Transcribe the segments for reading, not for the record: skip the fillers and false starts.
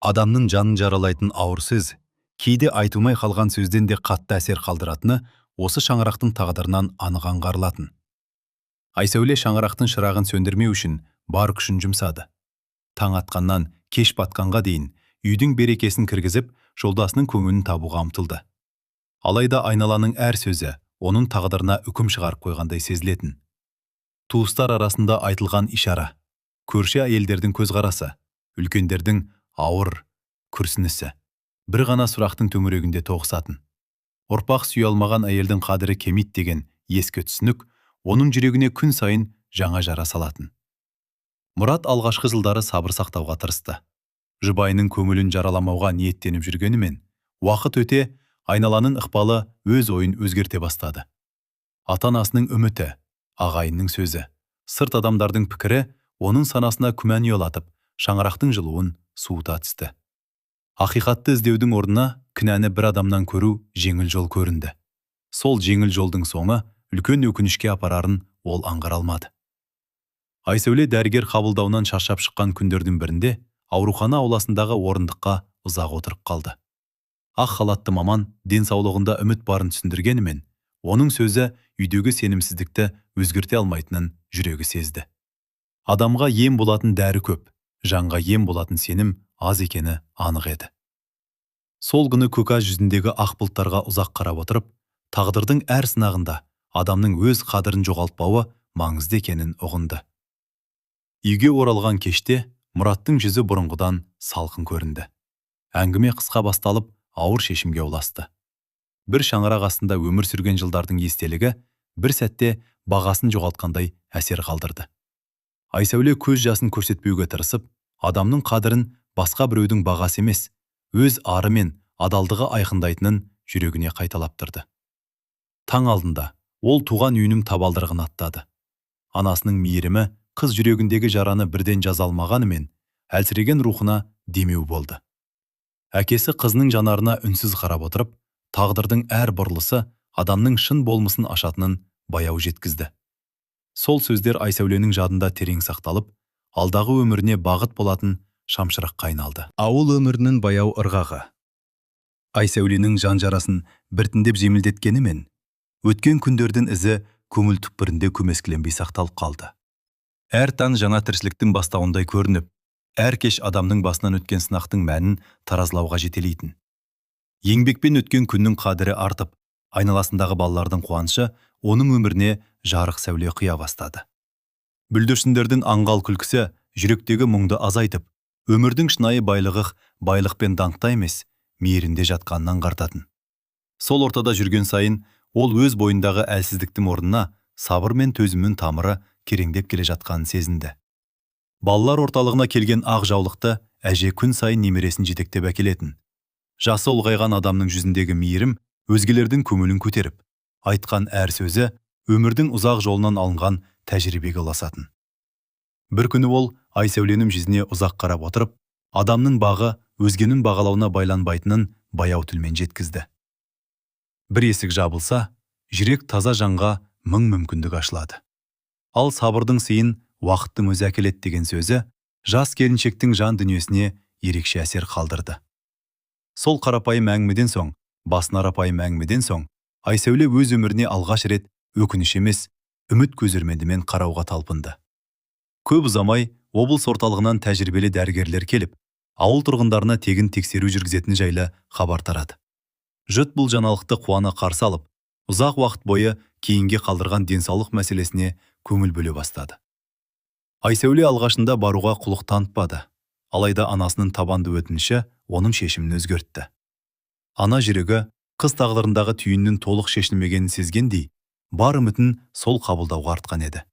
Адамның жанын жаралайтын ауыр сөз, кейде айтылмай қалған сөзден де қатты әсер қалдыратыны осы шаңырақтың тағдырынан анық аңғарылатын. Айсәуле шаңырақтың шырағын сөндірмеу үшін бар күшін жұмсады. Таң атқаннан кеш батқанға дейін үйдің берекесін кіргізіп, жолдасының көңілін табуға ұмтылды. Алайда айналаның әр сөзі оның тағдырына үкім шығарып қойғандай сезілетін. Туыстар арасында айтылған ишара, көрші әйелдердің көзқарасы, үлкендердің ауыр күрсінісі бір ғана сұрақтың төңірегінде тоғысатын. Ұрпақ сүйе алмаған әйелдің қадірі кемит деген ескі түсінік оның жүрегіне күн сайын жаңа жара салатын. Мұрат алғашқы жылдары сабыр сақтауға тырысты. Жұбайының көңілін жараламауға ниеттеніп жүргенімен, уақыт өте айналаның ықпалы өз ойын өзгерте бастады. Ата-анасының үміті, ағайынның сөзі, сырт адамдардың пікірі оның санасына күмән ұялатып, шаңырақтың жылуын суыта түсті. Ақиқатты іздеудің орнына кінәні бір адамнан көру жеңіл жол көрінді. Сол жеңіл жолдың соңы үлкен өкінішке апарарын ол аңғара алмады. Айсәуле дәрігер қабылдауынан шаршап шыққан күндердің бірінде аурухана ауласындағы орындыққа ұзақ отырып қалды. Ақ халатты маман денсаулығында үміт барын түсіндіргенімен, оның сөзі үйдегі сенімсіздікті өзгерте алмайтынын жүрегі сезді. Адамға ем болатын дәрі көп, жанға ем болатын сенім аз екені анық еді. Сол күні көкаш жүзіндегі ақ бұлттарға ұзақ қарап отырып, тағдырдың әр сынағында адамның өз қадірін жоғалтпауы маңызды екенін ұғынды. Үйге оралған кеште Мұраттың жүзі бұрынғыдан салқын көрінді. Әңгіме қысқа басталып, ауыр шешімге ұласты. Бір шаңырақ астында өмір сүрген жылдардың естелігі бір сәтте бағасын жоғалтқандай әсер қалдырды. Айсәуле көз жасын көрсетпеуге тырысып, адамның қадірін басқа біреудің бағасы емес, өз ары мен адалдығы айқындайтынын жүрегіне қайталаптырды. Таң алдында ол туған үйінің табалдырығын аттады. Анасының мейірімі қыз жүрегіндегі жараны бірден жаза алмағанымен, әлсіреген рухына демеу болды. Әкесі қызының жанарына үнсіз қарап отырып, тағдырдың әр бұрылысы адамның шын болмысын ашатынын баяу жеткізді. Сол сөздер Айсәуленің жадында терең сақталып, алдағы өміріне бағыт болатын шамшыраққа айналды. Ауыл өмірінің баяу ырғағы Айсәуленің жан жарасын біртіндеп жеңілдеткенімен, өткен күндердің ізі көңіл түкпірінде көмескіленбей сақталып қалды. Әр таң жаңа тіршіліктің бастауындай көрініп, әр кеш адамның басынан өткен сынақтың мәнін таразылауға жетелейтін. Еңбекпен өткен күннің қадірі артып, айналасындағы балалардың қуанышы оның өміріне жарық сәуле құя бастады. Бүлдіршіндердің аңғал күлкісі жүректегі мұңды азайтып, өмірдің шынайы байлық пен даңқта емес, мейірінде жатқанын аңғартатын. Сол ортада жүрген сайын, ол өз бойындағы әлсіздіктің орнына сабыр мен төзімнің тамыры кереңдеп келе жатқанын сезінді. Балалар орталығына келген ақ жаулықты әже күн сайын немересін жетектеп әкелетін. Жасы ұлғайған адамның жүзіндегі мейірім өзгелердің көңілін көтеріп, айтқан әр сөзі өмірдің ұзақ жолынан алынған тәжірибеге ұласатын. Бір күні ол Айсәуленің жүзіне ұзақ қарап отырып, адамның бағы өзгенің бағалауына байланбайтынын баяу тілмен жеткізді. Бір есік жабылса, жүрек таза жанға мың мүмкіндік ашылады. Ал сабырдың сыйын уақыттың өзі әкеледі деген сөзі жас келіншектің жан дүниесіне ерекше әсер қалдырды. Сол қарапайым әңгімеден соң, қарапайым әңгімеден соң, Айсәуле өз өміріне алғаш рет өкініш емес, үміт көзірмендімен қарауға талпынды. Көп ұзамай облыс орталығынан тәжірибелі дәрігерлер келіп, ауыл тұрғындарына тегін тексеру жүргізетін жайлы хабар тарады. Жұрт бұл жаңалықты қуана қарсы алып, ұзақ уақыт бойы кейінге қалдырған денсаулық мәселесіне көңіл бөле бастады. Айсәуле алғашында баруға құлық танытпады, алайда анасының табанды өтініші оның шешімін өзгертті. Ана жүрегі қыз тағдырындағы түйіннің толық шешілмегенін сезгендей, бар үмітін сол қабылдауға артқан еді.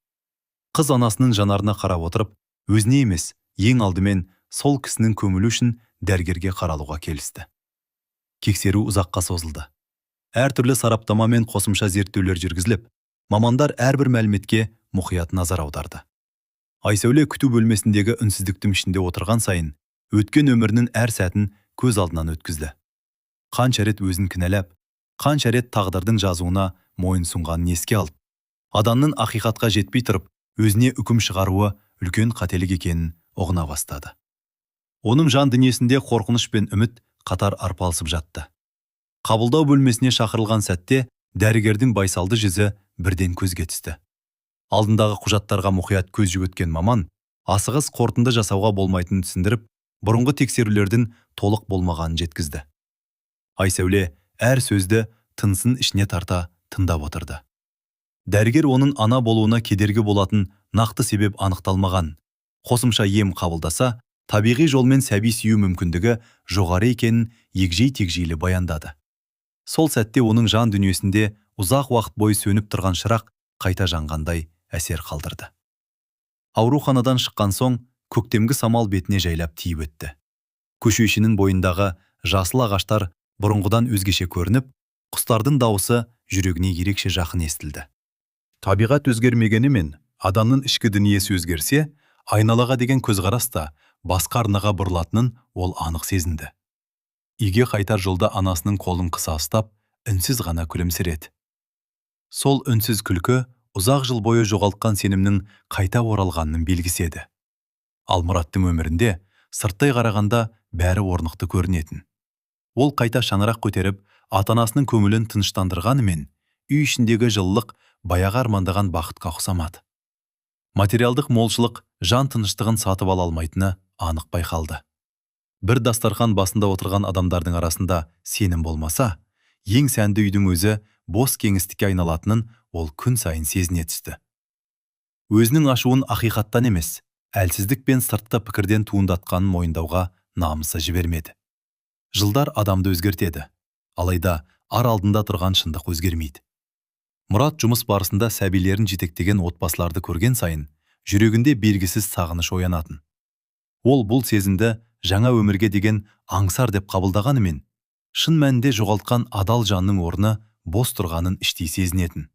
Қыз анасының жанарына қарап отырып, өзіне емес, ең алдымен сол кісінің көңілі үшін дәрігерге қаралуға келісті. Тексеру ұзаққа созылды. Әртүрлі сараптама мен қосымша зерттеулер жүргізіліп, мамандар әрбір мәліметке мұқият назар аударды. Айсәуле күту бөлмесіндегі үнсіздіктің ішінде отырған сайын, өткен өмірінің әр сәтін көз алдынан өткізді. Қанша рет өзін кінәлап, қанша рет тағдырдың жазуына мойынсұнғанын еске алып, адамның ақиқатқа жетпей тұрып, өзіне үкім шығаруы үлкен қателік екенін ұғына бастады. Оның жан дүниесінде қорқыныш пен үміт қатар арпалысып жатты. Қабылдау бөлмесіне шақырылған сәтте дәрігердің байсалды жүзі бірден көзге түсті. Алдындағы құжаттарға мұқият көз жүгірткен маман асығыс қорытынды жасауға болмайтынын түсіндіріп, бұрынғы тексерулердің толық болмағанын жеткізді. Айсәуле әр сөзді тынысын ішіне тарта тыңдап отырды. Дәрігер оның ана болуына кедергі болатын нақты себеп анықталмаған. Қосымша ем қабылдаса, табиғи жолмен сәби сүю мүмкіндігі жоғары екенін егжей-тегжейлі баяндады. Сол сәтте оның жан дүниесінде ұзақ уақыт бойы сөніп тұрған шырақ қайта жанғандай әсер қалдырды. Ауруханадан шыққан соң көктемгі самал бетіне жайлап тиіп өтті. Көше ішінің бойындағы жасыл ағаштар бұрынғыдан өзгеше көрініп, құстардың дауысы жүрегіне ерекше жақын естілді. Табиғат өзгермегенімен, адамның ішкі дүниесі өзгерсе, айналаға деген көзқарас та басқа арнаға бұрылатынын ол анық сезінді. Үйге қайтар жолда анасының қолын қыса ұстап, үнсіз ғана күлімсіреді. Сол үнсіз күлкі ұзақ жыл бойы жоғалтқан сенімнің қайта оралғанының белгісі еді. Ал Мұраттың өмірінде сырттай қарағанда бәрі орнықты көрінетін. Ол қайта шаңырақ көтеріп, ата-анасының көңілін тыныштандырғанымен, үй ішіндегі жылылық баяғы армандаған бақытқа ұқсамады. Материалдық молшылық жан тыныштығын сатып ала алмайтыны анық байқалды. Бір дастархан басында отырған адамдардың арасында сенім болмаса, ең сәнді үйдің өзі бос кеңістікке айналатынын ол күн сайын сезіне түсті. Өзінің ашуын ақиқаттан емес, әлсіздік пен сыртқы пікірден туындатқанын мойындауға намысы жібермеді. Жылдар адамды өзгертеді, алайда ар алдында тұрған шындық өзгермейді. Мұрат жұмыс барысында сәбилерін жетектеген отбасыларды көрген сайын, жүрегінде белгісіз сағыныш оянатын. Ол бұл сезімді жаңа өмірге деген аңсар деп қабылдағанымен, шын мәнінде жоғалтқан адал жанның орны бос тұрғанын іштей сезінетін.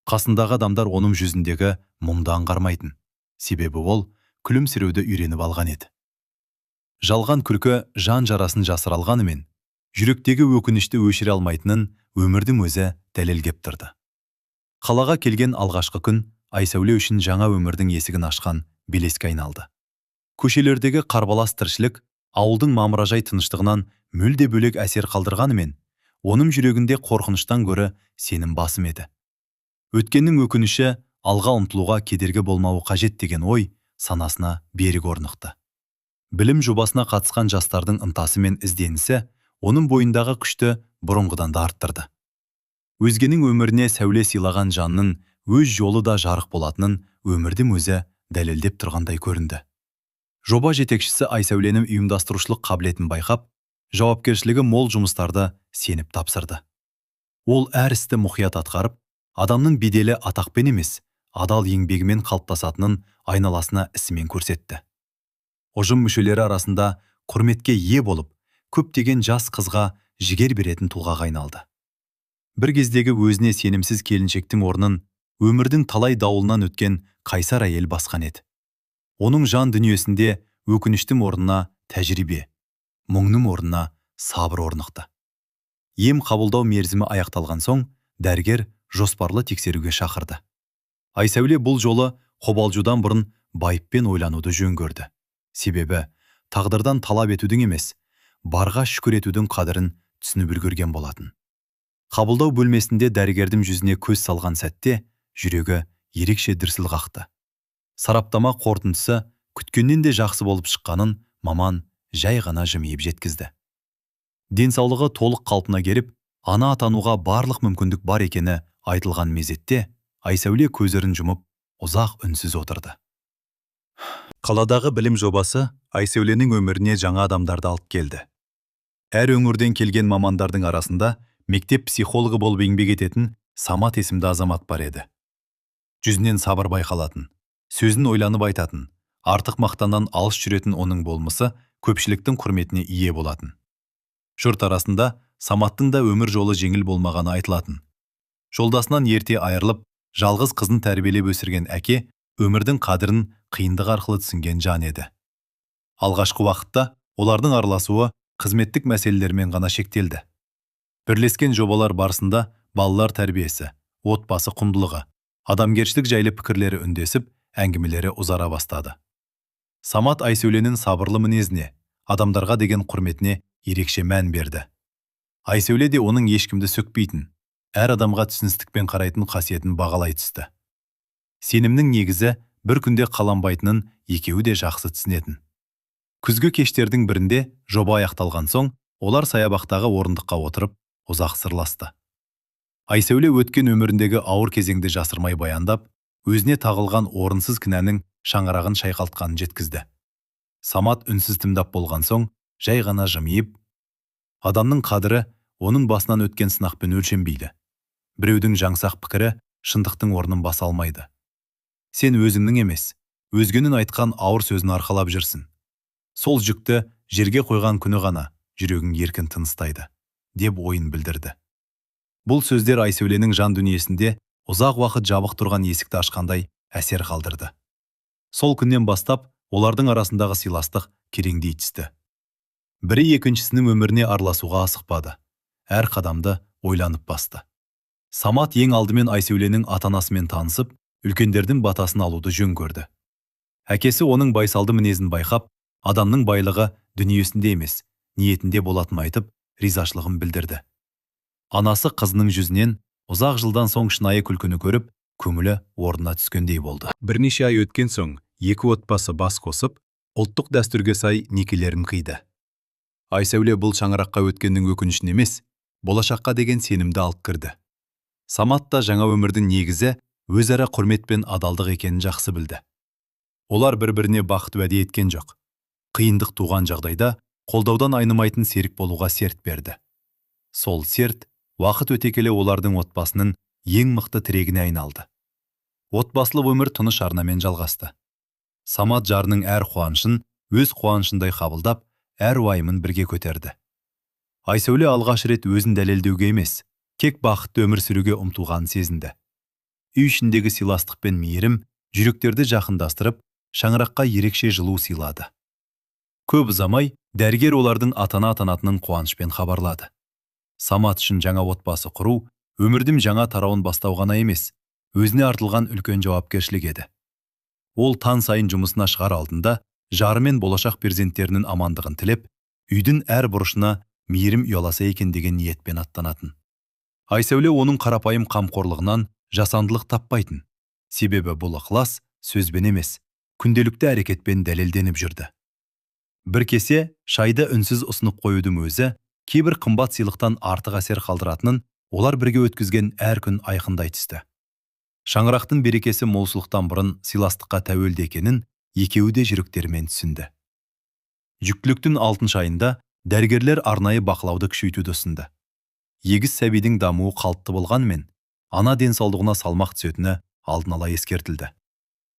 Қасындағы адамдар оның жүзіндегі мұңды аңғармайтын. Себебі ол күлімсіреуді үйреніп алған еді. Жалған күлкі жан жарасын жасыра алғанымен, жүректегі өкінішті өшіре алмайтынын өмірдің өзі дәлелдеп тұрды. Қалаға келген алғашқы күн Айсәуле үшін жаңа өмірдің есігін ашқан белеске айналды. Көшелердегі қарбалас тіршілік ауылдың мамыражай тыныштығынан мүлде бөлек әсер қалдырғанымен, оның жүрегінде қорқыныштан гөрі сенім басым еді. Өткеннің өкініші алға ұмтылуға кедергі болмауы қажет деген ой санасына берік орнықты. Білім жобасына қатысқан жастардың ынтасы мен ізденісі оның бойындағы күшті бұрынғыдан да арттырды. Өзгенің өміріне сәуле сыйлаған жанның өз жолы да жарық болатынын өмірдің өзі дәлелдеп тұрғандай көрінді. Жоба жетекшісі Айсәуленің ұйымдастырушылық қабілетін байқап, жауапкершілігі мол жұмыстарды сеніп тапсырды. Ол әр істі мұқият атқарып, адамның беделі атақпен емес, адал еңбегімен қалыптасатынын айналасына ісімен көрсетті. Ұжым мүшелері арасында құрметке ие болып, көптеген жас қызға жігер беретін тұлғаға айналды. Бір кездегі өзіне сенімсіз келіншектің орнын өмірдің талай дауылынан өткен қайсар әйел басқан еді. Оның жан дүниесінде өкініштің орнына тәжірибе, мұңның орнына сабыр орнықты. Ем қабылдау мерзімі аяқталған соң, дәрігер жоспарлы тексеруге шақырды. Айсәуле бұл жолы қобалжудан бұрын байыппен ойлануды жөн көрді. Себебі тағдырдан талап етудің емес, барға шүкір етудің қадірін түсініп үлгерген болатын. Қабылдау бөлмесінде дәрігердің жүзіне көз салған сәтте жүрегі ерекше дүрсіл қақты. Сараптама қорытындысы күткеннен де жақсы болып шыққанын маман жай ғана жымиып жеткізді. Денсаулығы толық қалпына келіп, ана атануға барлық мүмкіндік бар екені айтылған мезетте Айсәуле көздерін жұмып, ұзақ үнсіз отырды. Қаладағы білім жобасы Айсәуленің өміріне жаңа адамдарды алып келді. Әр өңірден келген мамандардың арасында мектеп психологы болып еңбек ететін Самат есімді азамат бар еді. Жүзінен сабыр байқалатын, сөзін ойланып айтатын, артық мақтаннан алыс жүретін оның болмысы көпшіліктің құрметіне ие болатын. Жұрт арасында Саматтың да өмір жолы жеңіл болмағаны айтылатын. Жолдасынан ерте айырылып, жалғыз қызын тәрбиелеп өсірген әке өмірдің қадірін қиындық арқылы түсінген жан еді. Алғашқы уақытта олардың араласуы қызметтік мәселелермен ғана шектелді. Бірлескен жобалар барысында балалар тәрбиесі, отбасы құндылығы, адамгершілік жайлы пікірлері үндесіп, әңгімелері ұзара бастады. Самат Айсәуленің сабырлы мінезіне, адамдарға деген құрметіне ерекше мән берді. Айсәуле де оның ешкімді сөкпейтін, әр адамға түсіністікпен қарайтын қасиетін бағалай түсті. Сенімнің негізі бір күнде қаланбайтынын екеуі де жақсы түсінетін. Күзгі кештердің бірінде жоба аяқталған соң, олар саябақтағы орындыққа отырып, ұзақ сырласты. Айсәуле өткен өміріндегі ауыр кезеңді жасырмай баяндап, өзіне тағылған орынсыз кінәнің шаңырағын шайқалтқанын жеткізді. Самат үнсіз тыңдап болған соң, жай ғана жымиып, адамның қадірі оның басынан өткен сынақпен өлшенбейді. Біреудің жаңсақ пікірі шындықтың орнын баса алмайды. Сен өзіңнің емес, өзгенің айтқан ауыр сөзін арқалап жүрсің. Сол жүкті жерге қойған күні ғана жүрегің еркін тыныстайды, деп ойын білдірді. Бұл сөздер Айсәуленің жан дүниесінде ұзақ уақыт жабық тұрған есікті ашқандай әсер қалдырды. Сол күннен бастап олардың арасындағы сыйластық кереңдей түсті. Бірі екіншісінің өміріне араласуға асықпады. Әр қадамды ойланып басты. Самат ең алдымен Айсәуленің ата-анасымен танысып, үлкендердің батасын алуды жөн көрді. Әкесі оның байсалды мінезін байқап, адамның байлығы дүниесінде емес, ниетінде болатынын айтып, ризашылығын білдірді. Анасы қызының жүзінен ұзақ жылдан соң шынайы күлкіні көріп, көңілі орнына түскендей болды. Бірнеше ай өткен соң, екі отбасы бас қосып, ұлттық дәстүрге сай некелерін қиды. Айсәуле бұл шаңыраққа өткеннің өкінішін емес, болашаққа деген сенімді алып кірді. Самат та жаңа өмірдің негізі өзара құрмет пен адалдық екенін жақсы білді. Олар бір-біріне бақыт уәде еткен жоқ. Қиындық туған жағдайда қолдаудан айнымайтын серік болуға серт берді. Сол серт уақыт өте келе олардың отбасының ең мықты тірегіне айналды. Отбасылы өмір тыныш арнамен жалғасты. Самат жарының әр қуанышын өз қуанышындай қабылдап, әр уайымын бірге көтерді. Айсәуле алғаш рет өзін дәлелдеуге емес, тек бақытты өмір сүруге ұмтылғанын сезінді. Үй ішіндегі сыйластық пен мейірім жүректерді жақындастырып, шаңыраққа ерекше жылу сыйлады. Көп ұзамай дәрігер олардың ата-ана атанатынын қуанышпен хабарлады. Самат үшін жаңа отбасы құру, өмірдің жаңа тарауын бастау ғана емес, өзіне артылған үлкен жауапкершілік еді. Ол таң сайын жұмысына шығар алдында, жары мен болашақ перзенттерінің амандығын тілеп, үйдің әр бұрышына мейірім ұяласа екен деген ниетпен аттанатын. Айсәуле оның қарапайым қамқорлығынан жасандылық таппайтын. Себебі бұл ықылас сөзбен емес, күнделікті әрекетпен дәлелденіп жүрді. Бір кесе шайды үнсіз ұсынып қоюдың өзі, кейбір қымбат сыйлықтан артық әсер қалдыратынын олар бірге өткізген әр күн айқындай түсті. Шаңырақтың берекесі молшылықтан бұрын сыйластыққа тәуелді екенін екеуі де жүректерімен түсінді. Жүктіліктің 6 айында дәрігерлер арнайы бақылауды күшейтуді ұсынды. Егіз сәбидің дамуы қалыпты болғанмен, ана денсаулығына салмақ түсетіні алдын ала ескертілді.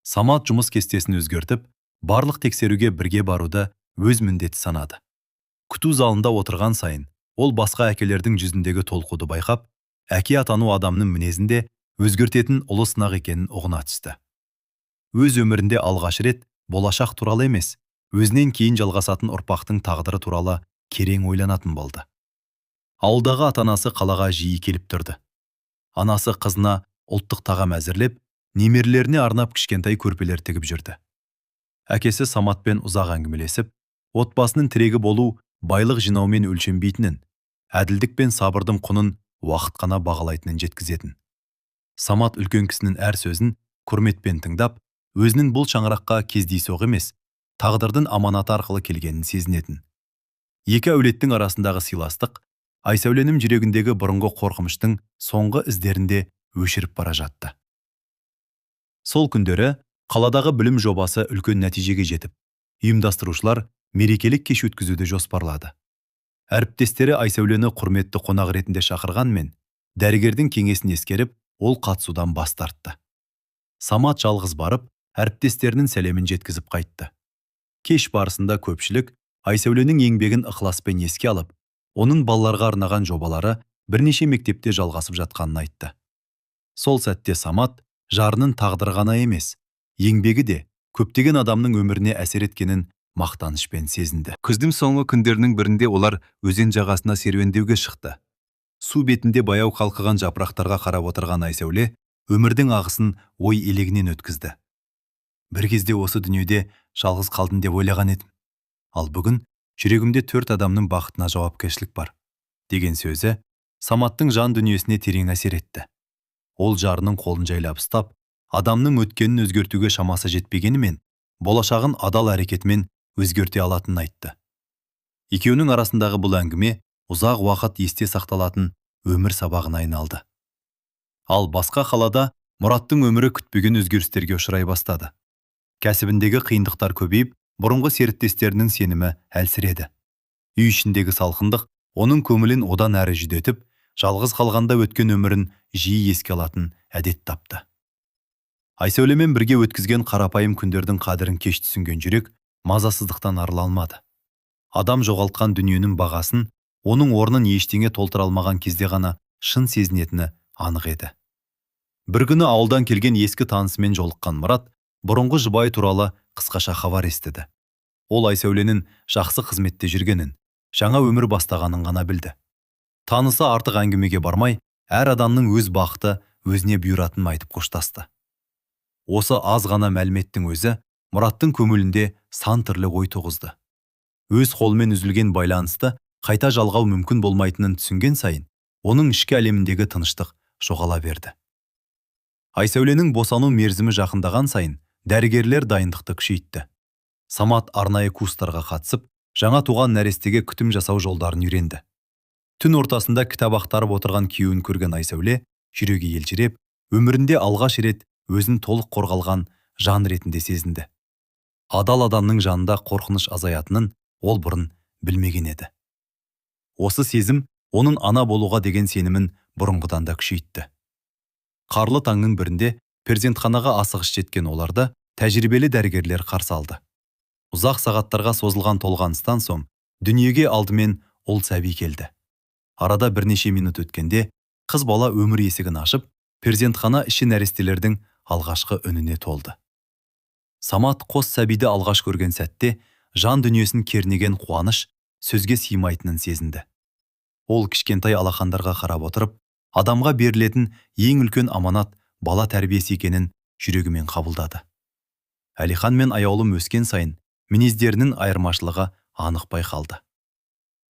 Самат жұмыс кестесін өзгертіп, барлық тексеруге бірге баруды өз міндеті санады. Күту залында отырған сайын, ол басқа әкелердің жүзіндегі толқуды байқап, әке атану адамның мінезінде өзгертетін ұлы сынақ екенін ұғына түсті. Өз өмірінде алғаш рет болашақ туралы емес, өзінен кейін жалғасатын ұрпақтың тағдыры туралы керең ойланатын болды. Ауылдағы ата-анасы қалаға жиі келіп тұрды. Анасы қызына ұлттық тағам әзірлеп, немерелеріне арнап кішкентай көрпелер тігіп жүрді. Әкесі Саматпен ұзақ әңгімелесіп, отбасының тірегі болу байлық жинаумен өлшенбейтінін, әділдік пен сабырдың құнын уақыт қана бағалайтынын жеткізетін. Самат үлкен кісінің әр сөзін құрметпен тыңдап, өзінің бұл шаңыраққа кездейсоқ емес, тағдырдың аманаты арқылы келгенін сезінетін. Екі әулеттің арасындағы сыйластық Айсәуленің жүрегіндегі бұрынғы қорқыныштың соңғы іздерінде өшіріп бара жатты. Сол күндері қаладағы білім жобасы үлкен нәтижеге жетіп, ұйымдастырушылар мерекелік кеш өткізуді жоспарлады. Әріптестері Айсәулені құрметті қонақ ретінде шақырғанмен, дәрігердің кеңесін ескеріп, ол қатысудан бас тартты. Самат жалғыз барып, әріптестерінің сәлемін жеткізіп қайтты. Кеш барысында көпшілік Айсәуленің еңбегін ықыласпен еске алып, оның балаларға арнаған жобалары бірнеше мектепте жалғасып жатқанын айтты. Сол сәтте Самат жарының тағдыры ғана емес, еңбегі де көптеген адамның өміріне әсер еткенін мақтанышпен сезінді. Күздің соңғы күндерінің бірінде олар өзен жағасына серуендеуге шықты. Су бетінде баяу қалқыған жапырақтарға қарап отырған Айсәуле өмірдің ағысын ой елегінен өткізді. Бір кезде осы дүниеде жалғыз қалдым деп ойлаған едім. Ал бүгін жүрегімде 4 адамның бақытына жауапкершілік бар деген сөзі Саматтың жан дүниесіне терең әсер етті. Ол жарының қолын жайлап ұстап, адамның өткенін өзгертуге шамасы жетпегенімен, болашағын адал әрекетімен өзгерте алатынын айтты. Екеуінің арасындағы бұл әңгіме ұзақ уақыт есте сақталатын өмір сабағына айналды. Ал басқа қалада Мұраттың өмірі күтпеген өзгерістерге ұшырай бастады. Кәсібіндегі қиындықтар көбейіп, бұрынғы серіктестерінің сенімі әлсіреді. Үй ішіндегі салқындық оның көңілін одан әрі жүдетіп, жалғыз қалғанда өткен өмірін жиі еске алатын әдет тапты. Айсәулемен бірге өткізген қарапайым күндердің қадірін кеш түсінген жүрек мазасыздықтан арыла алмады. Адам жоғалтқан дүниенің бағасын, оның орнын ештеңе толтыра алмаған кезде ғана шын сезінетіні анық еді. Бір күні ауылдан келген ескі танысымен жолыққан Мұрат бұрынғы жұбайы туралы қысқаша хабар естіді. Ол Айсәуленің жақсы қызметте жүргенін, жаңа өмір бастағанын ғана білді. Танысы артық әңгімеге бармай, әр адамның өз бақыты өзіне бұйыратынын айтып қоштасты. Осы аз ғана мәліметтің өзі Мұраттың көңілінде сан түрлі ой туғызды. Өз қолымен үзілген байланысты қайта жалғау мүмкін болмайтынын түсінген сайын, оның ішкі әлеміндегі тыныштық жоғала берді. Айсәуленің босану мерзімі жақындаған сайын, дәрігерлер дайындықты күшейтті. Самат арнайы курстарға қатысып, жаңа туған нәрестеге күтім жасау жолдарын үйренді. Түн ортасында кітап ақтарып отырған күйеуін көрген Айсәуле, жүрегі елжіреп, өмірінде алғаш рет өзін толық қорғалған жан ретінде сезінді. Адал адамның жанында қорқыныш азаятынын ол бұрын білмеген еді. Осы сезім оның ана болуға деген сенімін бұрынғыдан да күшейтті. Қарлы таңның бірінде перзентханаға асығыс жеткен оларды тәжірибелі дәрігерлер қарсы алды. Ұзақ сағаттарға созылған толғаныстан соң дүниеге алдымен ұл сәби келді. Арада бірнеше минут өткенде қыз бала өмір есігін ашып, перзентхана іші нәрестелердің алғашқы үніне толды. Самат қос сәбиді алғаш көрген сәтте жан дүниесін кернеген қуаныш сөзге сыймайтынын сезінді. Ол кішкентай алақандарға қарап отырып, адамға берілетін ең үлкен аманат бала тәрбиесі екенін жүрегімен қабылдады. Әлихан мен аяулым өскен сайын мінездерінің айырмашылығы анық байқалды.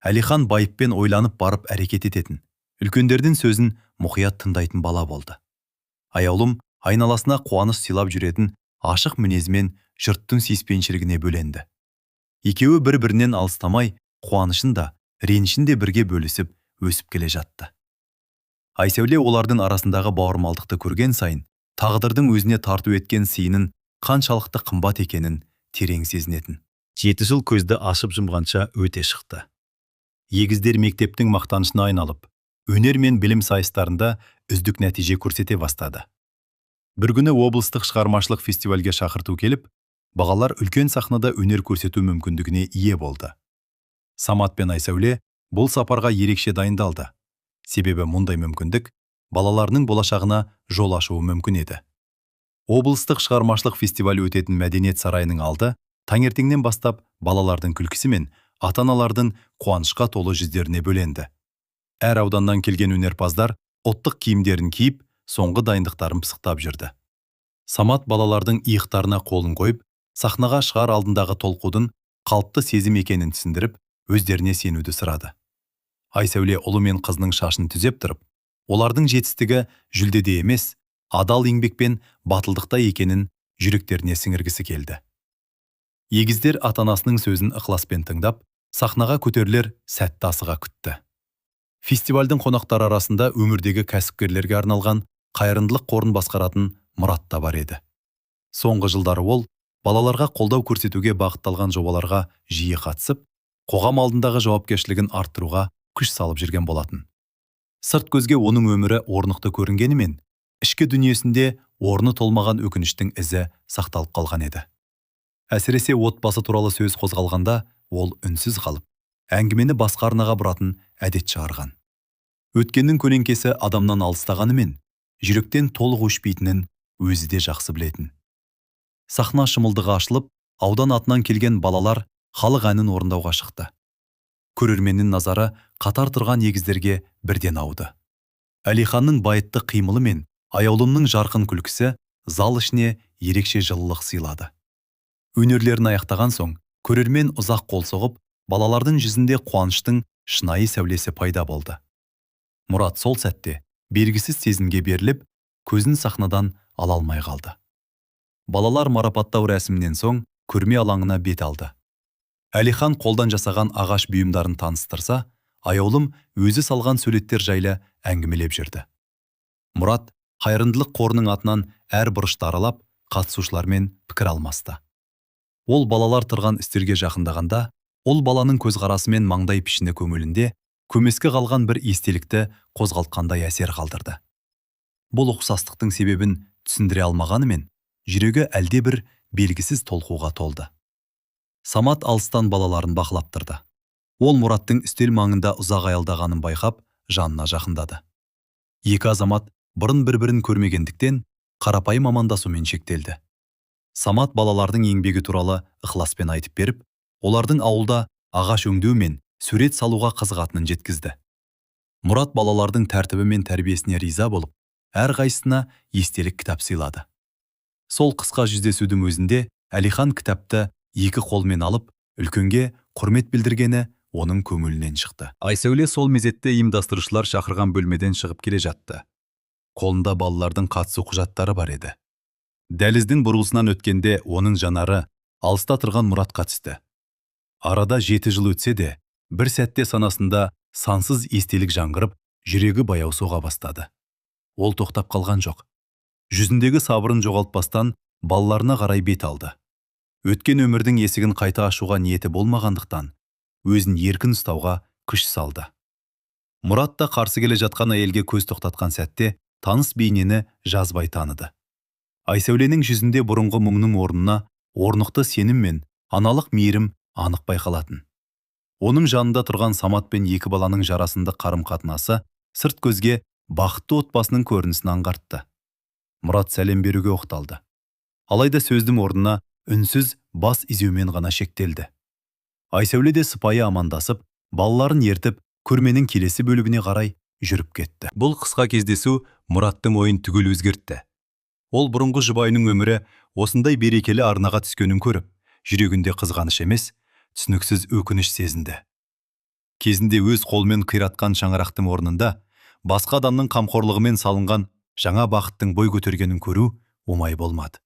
Әлихан байыппен ойланып барып әрекет ететін, үлкендердің сөзін мұқият тыңдайтын бала болды. Аяулым айналасына қуаныш сыйлап жүретін ашық мінезімен жұрттың сүйіспеншілігіне бөленді. Екеуі бір-бірінен алыстамай, қуанышын да, ренішін де бірге бөлісіп өсіп келе жатты. Айсәуле олардың арасындағы бауырмалдықты көрген сайын, тағдырдың өзіне тарту еткен сыйының қаншалықты қымбат екенін терең сезінетін. 7 жыл көзді ашып жұмғанша өте шықты. Егіздер мектептің мақтанышына айналып, өнер мен білім сайыстарында үздік нәтиже көрсете бастады. Бір күні облыстық шығармашылық фестивальге шақырту келіп, бағалар үлкен сахнада өнер көрсету мүмкіндігіне ие болды. Самат пен Айсәуле бұл сапарға ерекше дайындалды. Себебі мұндай мүмкіндік балаларының болашағына жол ашуы мүмкін еді. Облыстық шығармашылық фестиваль өтетін мәдениет сарайының алды таңертеңнен бастап балалардың күлкісі мен ата-аналардың қуанышқа толы жүздеріне бөленді. Әр ауданнан келген өнерпаздар ұлттық киімдерін киіп, соңғы дайындықтарын пысықтап жүрді. Самат балалардың иықтарына қолын қойып, сахнаға шығар алдындағы толқудың қалыпты сезім екенін түсіндіріп, өздеріне сенуді сұрады. Айсәуле ұлы мен қызының шашын түзеп тұрып, олардың жетістігі жүлдеде емес, адал еңбекпен батылдықта екенін жүректеріне сіңіргісі келді. Егіздер ата-анасының сөзін ықыласпен тыңдап, сахнаға көтерілер сәтті асыға күтті. Фестивальдің қонақтары арасында өмірдегі кәсіпкерлерге арналған қайырымдылық қорын басқаратын Мұрат та бар еді. Соңғы жылдары ол балаларға қолдау көрсетуге бағытталған жобаларға жиі қатысып, қоғам алдындағы жауапкершілігін арттыруға күш салып жүрген болатын. Сырт көзге оның өмірі орнықты көрінгенімен, ішкі дүниесінде орны толмаған өкініштің ізі сақталып қалған еді. Әсіресе отбасы туралы сөз қозғалғанда, ол үнсіз қалып, әңгімені басқа арнаға бұратын әдет шығарған. Өткеннің көлеңкесі адамнан алыстағанымен, жүректен толық өшпейтінін өзі де жақсы білетін. Сахна шымылдығы ашылып, аудан атынан келген балалар халық әнін орындауға шықты. Көрерменнің назары қатар тұрған егіздерге бірден ауды. Әлиханның байытты қимылы мен аяулымның жарқын күлкісі зал ішіне ерекше жылылық сыйлады. Өнерлерін аяқтаған соң, көрермен ұзақ қол соғып, Балалардың жүзінде қуаныштың шынайы сәулесі пайда болды. Мұрат сол сәтте белгісіз сезімге беріліп, көзін сахнадан ала алмай қалды. Балалар марапаттау рәсімінен соң көрме алаңына бет алды. Әлихан қолдан жасаған ағаш бұйымдарын таныстырса, аяулым өзі салған суреттер жайлы әңгімелеп жүрді. Мұрат қайырымдылық қорының атынан әр бұрышты аралап, қатысушылармен пікір алмасты. Ол балалар тұрған үстелге жақындағанда, ол баланың көзқарасы мен маңдай пішіні көңілінде көмескі қалған бір естелікті қозғалтқандай әсер қалдырды. Бұл ұқсастықтың себебін түсіндіре алмағанымен, жүрегі әлде бір белгісіз толқуға толды. Самат алыстан балаларын бақылап тұрды. Ол Мұраттың үстел маңында ұзақ аялдағанын байқап, жанына жақындады. Екі азамат бұрын бір-бірін көрмегендіктен қарапайым амандасумен шектелді. Самат балалардың еңбегі туралы ықыласпен айтып беріп, олардың ауылда ағаш өңдеу мен сурет салуға қызығатынын жеткізді. Мұрат балалардың тәртібі мен тәрбиесіне риза болып, әрқайсысына естелік кітап сыйлады. Сол қысқа жүздесудің өзінде Әлихан кітапты екі қолмен алып, үлкенге құрмет білдіргені оның көңілінен шықты. Айсәуле сол мезетте ұйымдастырушылар шақырған бөлмеден шығып келе жатты. Қолында балалардың қатысу құжаттары бар еді. Дәліздің бұрылысынан өткенде оның жанары алыста тұрған Мұратқа түсті. Арада 7 жыл өтсе де, бір сәтте санасында сансыз естелік жаңғырып, жүрегі баяу соға бастады. Ол тоқтап қалған жоқ. Жүзіндегі сабырын жоғалтпастан балаларына қарай бет алды. Өткен өмірдің есігін қайта ашуға ниеті болмағандықтан, өзін еркін ұстауға күш салды. Мұрат та қарсы келе жатқан әйелге көз тоқтатқан сәтте таныс бейнені жазбай таныды. Айсәуленің жүзінде бұрынғы мұңның орнына орнықты сенім мен аналық мейірім анық байқалатын. Оның жанында тұрған Самат пен екі баланың жарасында қарым-қатынасы сырт көзге бақытты отбасының көрінісін аңғартты. Мұрат сәлем беруге оқталды. Алайда сөздің орнына үнсіз бас изеумен ғана шектелді. Айсәуле де сыпайы амандасып, балаларын ертіп, көрменің келесі бөлігіне қарай жүріп кетті. Бұл қысқа кездесу Мұраттың ойын түгел өзгертті. Ол бұрынғы жұбайының өмірі осындай берекелі арнаға түскенін көріп, жүрегінде қызғаныш емес, түсініксіз өкініш сезінді. Кезінде өз қолмен қиратқан шаңырақтың орнында, басқа адамның қамқорлығымен салынған жаңа бақыттың бой көтергенін көру оңай болмады.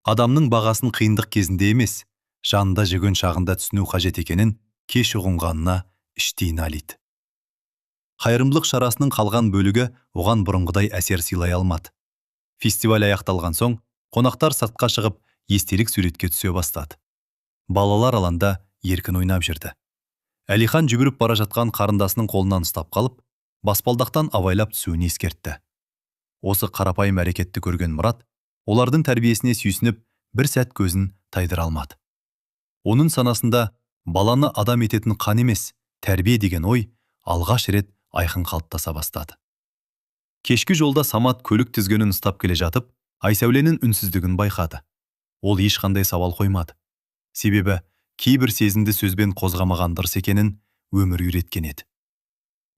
Адамның бағасын қиындық кезінде емес, жанында жүрген шағында түсіну қажет екенін кеш ұғынғанына іштей налиды. Қайырымдылық шарасының қалған бөлігі оған бұрынғыдай әсер сыйлай алмады. Фестиваль аяқталған соң, қонақтар сыртқа шығып, естелік суретке түсе бастады. Балалар алаңда еркін ойнап жүрді. Әлихан жүгіріп бара жатқан қарындасының қолынан ұстап қалып, баспалдақтан авайлап түсуін ескертті. Осы қарапайым әрекетті көрген Мұрат, олардың тәрбиесіне сүйсініп, бір сәт көзін тайдыра алмады. Оның санасында баланы адам ететін қан емес, тәрбие деген ой алғаш рет айқын қалыптаса бастады. Кешкі жолда Самат көлік тізгінін ұстап келе жатып, Айсәуленің үнсіздігін байқады. Ол ешқандай сауал қоймады. Себебі кейбір сезімді сөзбен қозғамаған дұрыс екенін өмір үйреткен еді.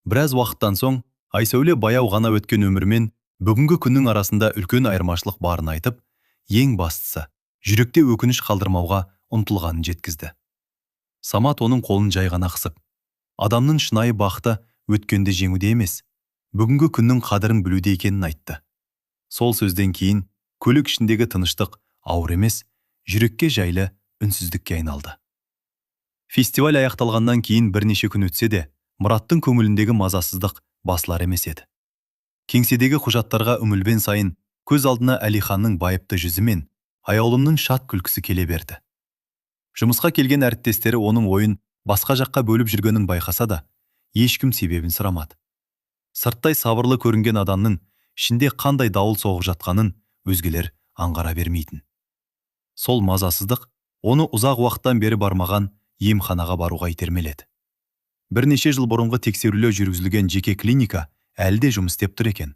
Біраз уақыттан соң Айсәуле баяу ғана өткен өмірмен бүгінгі күннің арасында үлкен айырмашылық барын айтып, ең бастысы жүректе өкініш қалдырмауға ұмтылғанын жеткізді. Самат оның қолын жай ғана қысып, адамның шынайы бақыты өткенді жеңуде емес, бүгінгі күннің қадірін білуде екенін айтты. Сол сөзден кейін көлік ішіндегі тыныштық ауыр емес, жүрекке жайлы үнсіздікке айналды. Фестиваль аяқталғаннан кейін бірнеше күн өтсе де, Мұраттың көңіліндегі мазасыздық басылар емес еді. Кеңседегі құжаттарға үмілбен сайын көз алдына Әлиханның байыпты жүзі мен аяулымның шат күлкісі келе берді. Жұмысқа келген әріптестері оның ойын басқа жаққа бөліп жүргенін байқаса да, ешкім себебін сұрамады. Сырттай сабырлы көрінген адамның ішінде қандай дауыл соғып жатқанын өзгелер аңғара бермейтін. Сол мазасыздық оны ұзақ уақыттан бері бармаған емханаға баруға итермеледі. Бірнеше жыл бұрынғы тексерулер жүргізілген жеке клиника әлде жұмыс істеп тұр екен.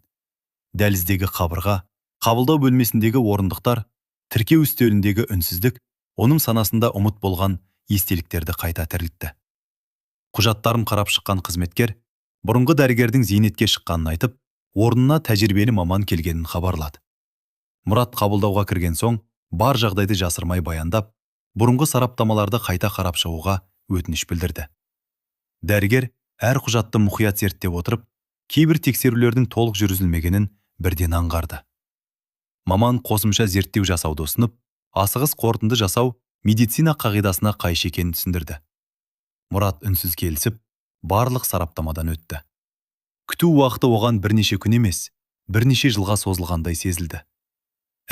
Дәліздегі қабырға, қабылдау бөлмесіндегі орындықтар, тіркеу үстеліндегі үнсіздік оның санасында ұмыт болған естеліктерді қайта тірілтті. Құжаттарын қарап шыққан қызметкер бұрынғы дәрігердің зейнетке шыққанын айтып, орнына тәжірибелі маман келгенін хабарлады. Мұрат қабылдауға кірген соң бар жағдайды жасырмай баяндап, бұрынғы сараптамаларды қайта қарап шығуға өтініш білдірді. Дәрігер әр құжатты мұқият зерттеп отырып, кейбір тексерулердің толық жүргізілмегенін бірден аңғарды. Маман қосымша зерттеу жасауды ұсынып, асығыс қорытынды жасау медицина қағидасына қайшы екенін түсіндірді. Мұрат үнсіз келісіп, барлық сараптамадан өтті. Күту уақыты оған бірнеше күн емес, бірнеше жылға созылғандай сезілді.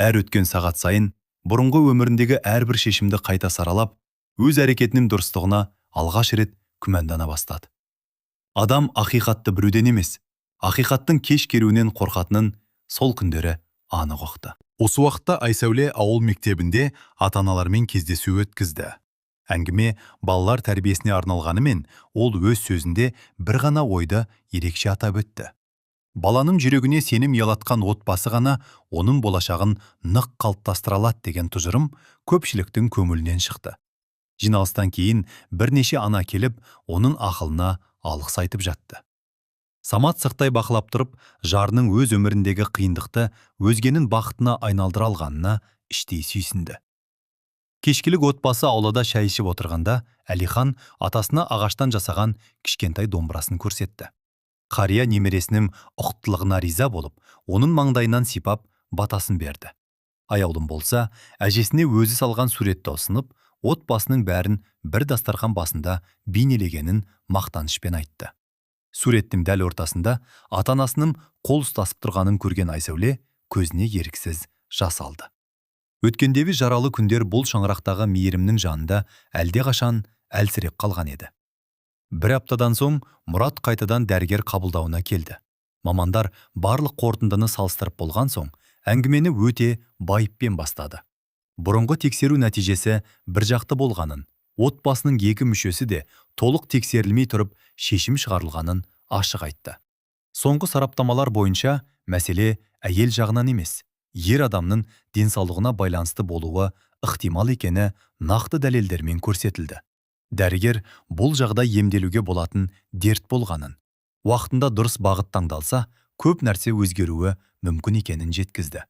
Әр өткен сағат сайын бұрынғы өміріндегі әрбір шешімді қайта саралап, өз әрекетінің дұрыстығына алғаш рет күмәндана бастады. Адам ақиқатты білуден емес, ақиқаттың кеш келуінен қорқатынын сол күндері анық ұқты. Осы уақытта Айсәуле ауыл мектебінде ата-аналармен кездесу өткізді. Әңгіме балалар тәрбиесіне арналғанымен, ол өз сөзінде бір ғана ойды ерекше атап өтті. Баланың жүрегіне сенім ұялатқан отбасы ғана оның болашағын нық қалыптастыра алады деген тұжырым көпшіліктің көңілінен шықты. Жиналыстан кейін бірнеше ана келіп, оның ақылына алғыс айтып жатты. Самат сырттай бақылап тұрып, жарының өз өміріндегі қиындықты өзгенің бақытына айналдыра алғанына іштей сүйсінді. Кешкілік отбасы аулада шай ішіп отырғанда, Әлихан атасына ағаштан жасаған кішкентай домбырасын көрсетті. Қария немересінің ұқыптылығына риза болып, оның маңдайынан сипап батасын берді. Аяулым болса, әжесіне өзі салған суретті ұсынып, отбасының бәрін бір дастархан басында бейнелегенін мақтанышпен айтты. Суреттің дәл ортасында ата-анасының қол ұстасып тұрғанын көрген Айсәуле көзіне еріксіз жас алды. Өткендегі жаралы күндер бұл шаңырақтағы мейірімнің жанында әлдеқашан әлсіреп қалған еді. Бір аптадан соң Мұрат қайтадан дәрігер қабылдауына келді. Мамандар барлық қорытындыны салыстырып болған соң, әңгімені өте байыппен бастады. Бұрынғы тексеру нәтижесі бір жақты болғанын, отбасының екі мүшесі де толық тексерілмей тұрып шешім шығарылғанын ашық айтты. Соңғы сараптамалар бойынша мәселе әйел жағынан емес, ер адамның денсаулығына байланысты болуы ықтимал екені нақты дәлелдермен көрсетілді. Дәрігер бұл жағдай емделуге болатын дерт болғанын, уақытында дұрыс бағыт таңдалса, көп нәрсе өзгеруі мүмкін екенін жеткізді.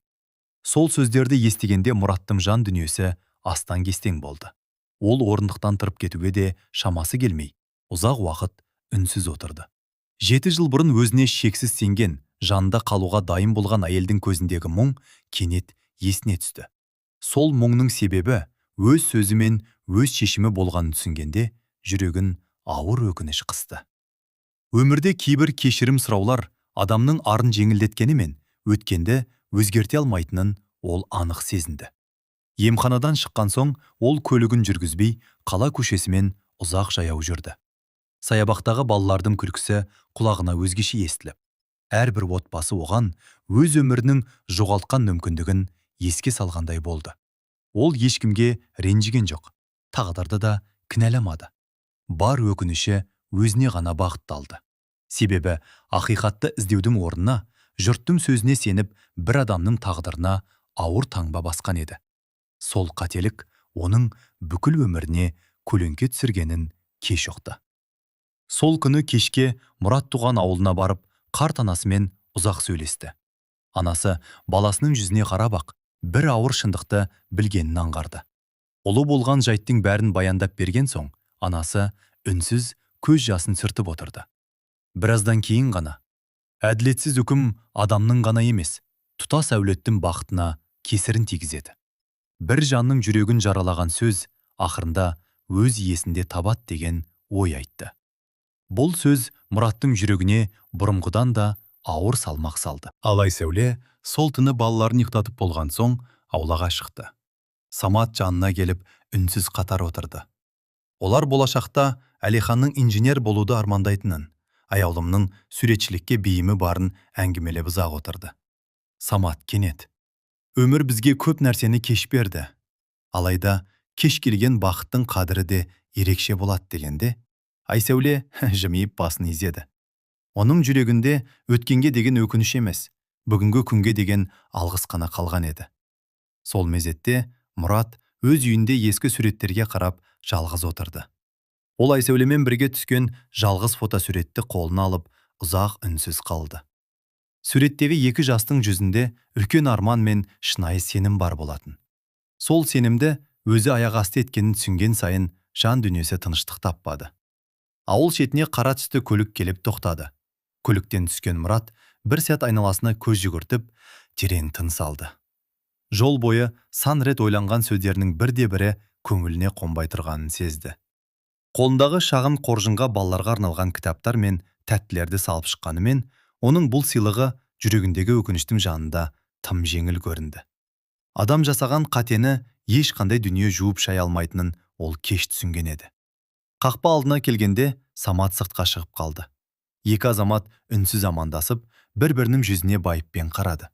Сол сөздерді естігенде Мұраттың жан дүниесі астан-кестең болды. Ол орындықтан тұрып кетуге де шамасы келмей, ұзақ уақыт үнсіз отырды. 7 жыл бұрын өзіне шексіз сенген, жанында қалуға дайын болған әйелдің көзіндегі мұң кенет есіне түсті. Сол мұңның себебі өз сөзі мен өз шешімі болғанын түсінгенде, жүрегін ауыр өкініш қысты. Өмірде кейбір кешірім сұраулар адамның арын жеңілдеткенімен, өткенді өзгерте алмайтынын ол анық сезінді. Емханадан шыққан соң ол көлігін жүргізбей қала көшесімен ұзақ жаяу жүрді. Саябақтағы балалардың күлкісі құлағына өзгеше естіліп, әрбір отбасы оған өз өмірінің жоғалтқан мүмкіндігін еске салғандай болды. Ол ешкімге ренжіген жоқ, тағдырды да кінәламады. Бар өкініші өзіне ғана бағытталды. Себебі ақиқатты іздеудің орнына жұрттың сөзіне сеніп бір адамның тағдырына ауыр таңба басқан еді. Сол қателік оның бүкіл өміріне көлеңке түсіргенін кеш ұқты. Сол күні кешке Мұрат туған ауылына барып, қарт анасымен ұзақ сөйлесті. Анасы баласының жүзіне қарап-ақ бір ауыр шындықты білгенін аңғарды. Ұлы болған жайттың бәрін баяндап берген соң, анасы үнсіз көз жасын сүртіп отырды. Біраздан кейін ғана, әділетсіз үкім адамның ғана емес, тұтас әулеттің бақытына кесірін тигізеді. Бір жанның жүрегін жаралаған сөз ақырында өз иесінде табат деген ой айтты. Бұл сөз Мұраттың жүрегіне бұрынғыдан да ауыр салмақ салды. Ал Айсәуле сол түні балаларын ұйықтатып болған соң аулаға шықты. Самат жанына келіп үнсіз қатар отырды. Олар болашақта Әлиханның инженер болуды армандайтынын, аяулымның суретшілікке бейімі барын әңгімелеп ұзақ отырды. Самат кенет: өмір бізге көп нәрсені кеш берді. Алайда кеш келген бақыттың қадірі де ерекше болады дегенде, Айсәуле жымиып басын изеді. Оның жүрегінде өткенге деген өкініш емес, бүгінгі күнге деген алғыс қана қалған еді. Сол мезетте Мұрат өз үйінде ескі суреттерге қарап жалғыз отырды. Ол Айсәулемен бірге түскен жалғыз фотосуретті қолына алып, ұзақ үнсіз қалды. Суреттегі екі жастың жүзінде үлкен арман мен шынайы сенім бар болатын. Сол сенімді өзі аяқ асты еткенін түсінген сайын жан дүниесі тыныштық таппады. Ауыл шетіне қара түсті көлік келіп тоқтады. Көліктен түскен Мұрат бір сәт айналасына көз жүгіртіп, терең тыныс алды. Жол бойы сан рет ойланған сөздерінің бірде-бірі көңіліне қонбай тұрғанын сезді. Қолындағы шағын қоржынға балаларға арналған кітаптар мен тәттілерді салып шыққанымен, оның бұл сыйлығы жүрегіндегі өкініштің жанында тым жеңіл көрінді. Адам жасаған қатені ешқандай дүние жуып шай алмайтынын ол кеш түсінген еді. Қақпа алдына келгенде Самат сыртқа шығып қалды. Екі азамат үнсіз амандасып, бір-бірінің жүзіне байыппен қарады.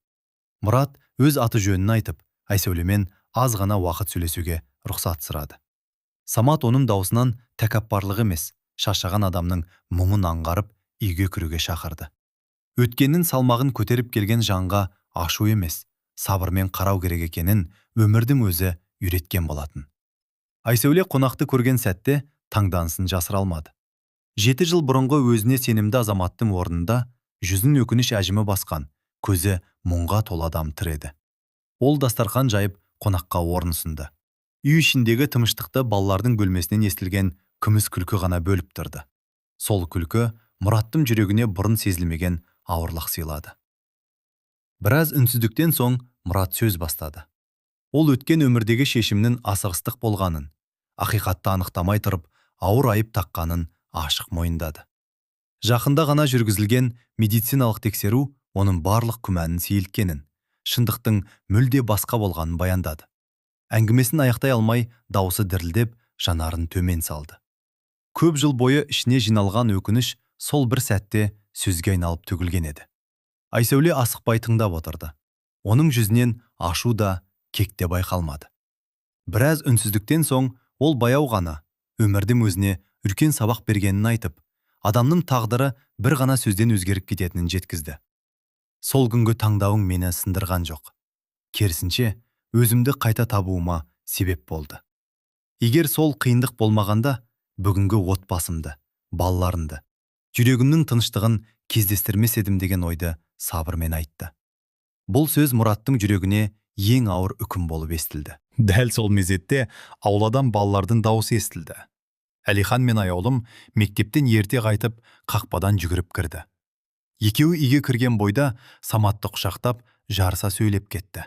Мұрат өз аты жөнін айтып, Айсәулемен аз ғана уақыт сөйлесуге рұқсат сұрады. Самат оның даусынан тәкаппарлық емес, шаршаған адамның мұңын аңғарып, үйге кіруге шақырды. Өткеннің салмағын көтеріп келген жанға ашу емес, сабырмен қарау керек екенін өмірдің өзі үйреткен болатын. Айсәуле қонақты көрген сәтте таңданысын жасыра алмады. 7 жыл бұрынғы өзіне сенімді азаматтың орнында жүзін өкініш әжімі басқан, көзі мұңға толы адам тұр еді. Ол дастархан жайып қонаққа орын ұсынды. Үй ішіндегі тыныштықты балалардың бөлмесінен естілген күміс күлкі ғана бөліп тұрды. Сол күлкі Мұраттың жүрегіне бұрын сезілмеген ауырлық сыйлады. Біраз үнсіздіктен соң Мұрат сөз бастады. Ол өткен өмірдегі шешімнің асығыстық болғанын, ақиқатты анықтамай тұрып, ауыр айып таққанын ашық мойындады. Жақында ғана жүргізілген медициналық тексеру оның барлық күмәнін сейілткенін, шындықтың мүлде басқа болғанын баяндады. Әңгімесін аяқтай алмай, даусы дірілдеп, жанарын төмен салды. Көп жыл бойы ішіне жиналған өкініш сол бір сәтте сөзге айналып төгілген еді. Айсәуле асықпай тыңдап отырды. Оның жүзінен ашу да, кек те байқалмады. Біраз үнсіздіктен соң ол баяу ғана өмірдің өзіне үлкен сабақ бергенін айтып, адамның тағдыры бір ғана сөзден өзгеріп кететінін жеткізді. Сол күнгі таңдауың мені сындырған жоқ. Керісінше, өзімді қайта табуыма себеп болды. Егер сол қиындық болмағанда, бүгінгі отбасымды, балаларымды, жүрегімнің тыныштығын кездестірмес едім деген ойды сабырмен айтты. Бұл сөз Мұраттың жүрегіне ең ауыр үкім болып естілді. Дәл сол мезетте ауладан балалардың дауысы естілді. Әлихан мен аяулым мектептен ерте қайтып, қақпадан жүгіріп кірді. Екеуі үйге кірген бойда Саматты құшақтап, жарыса сөйлеп кетті.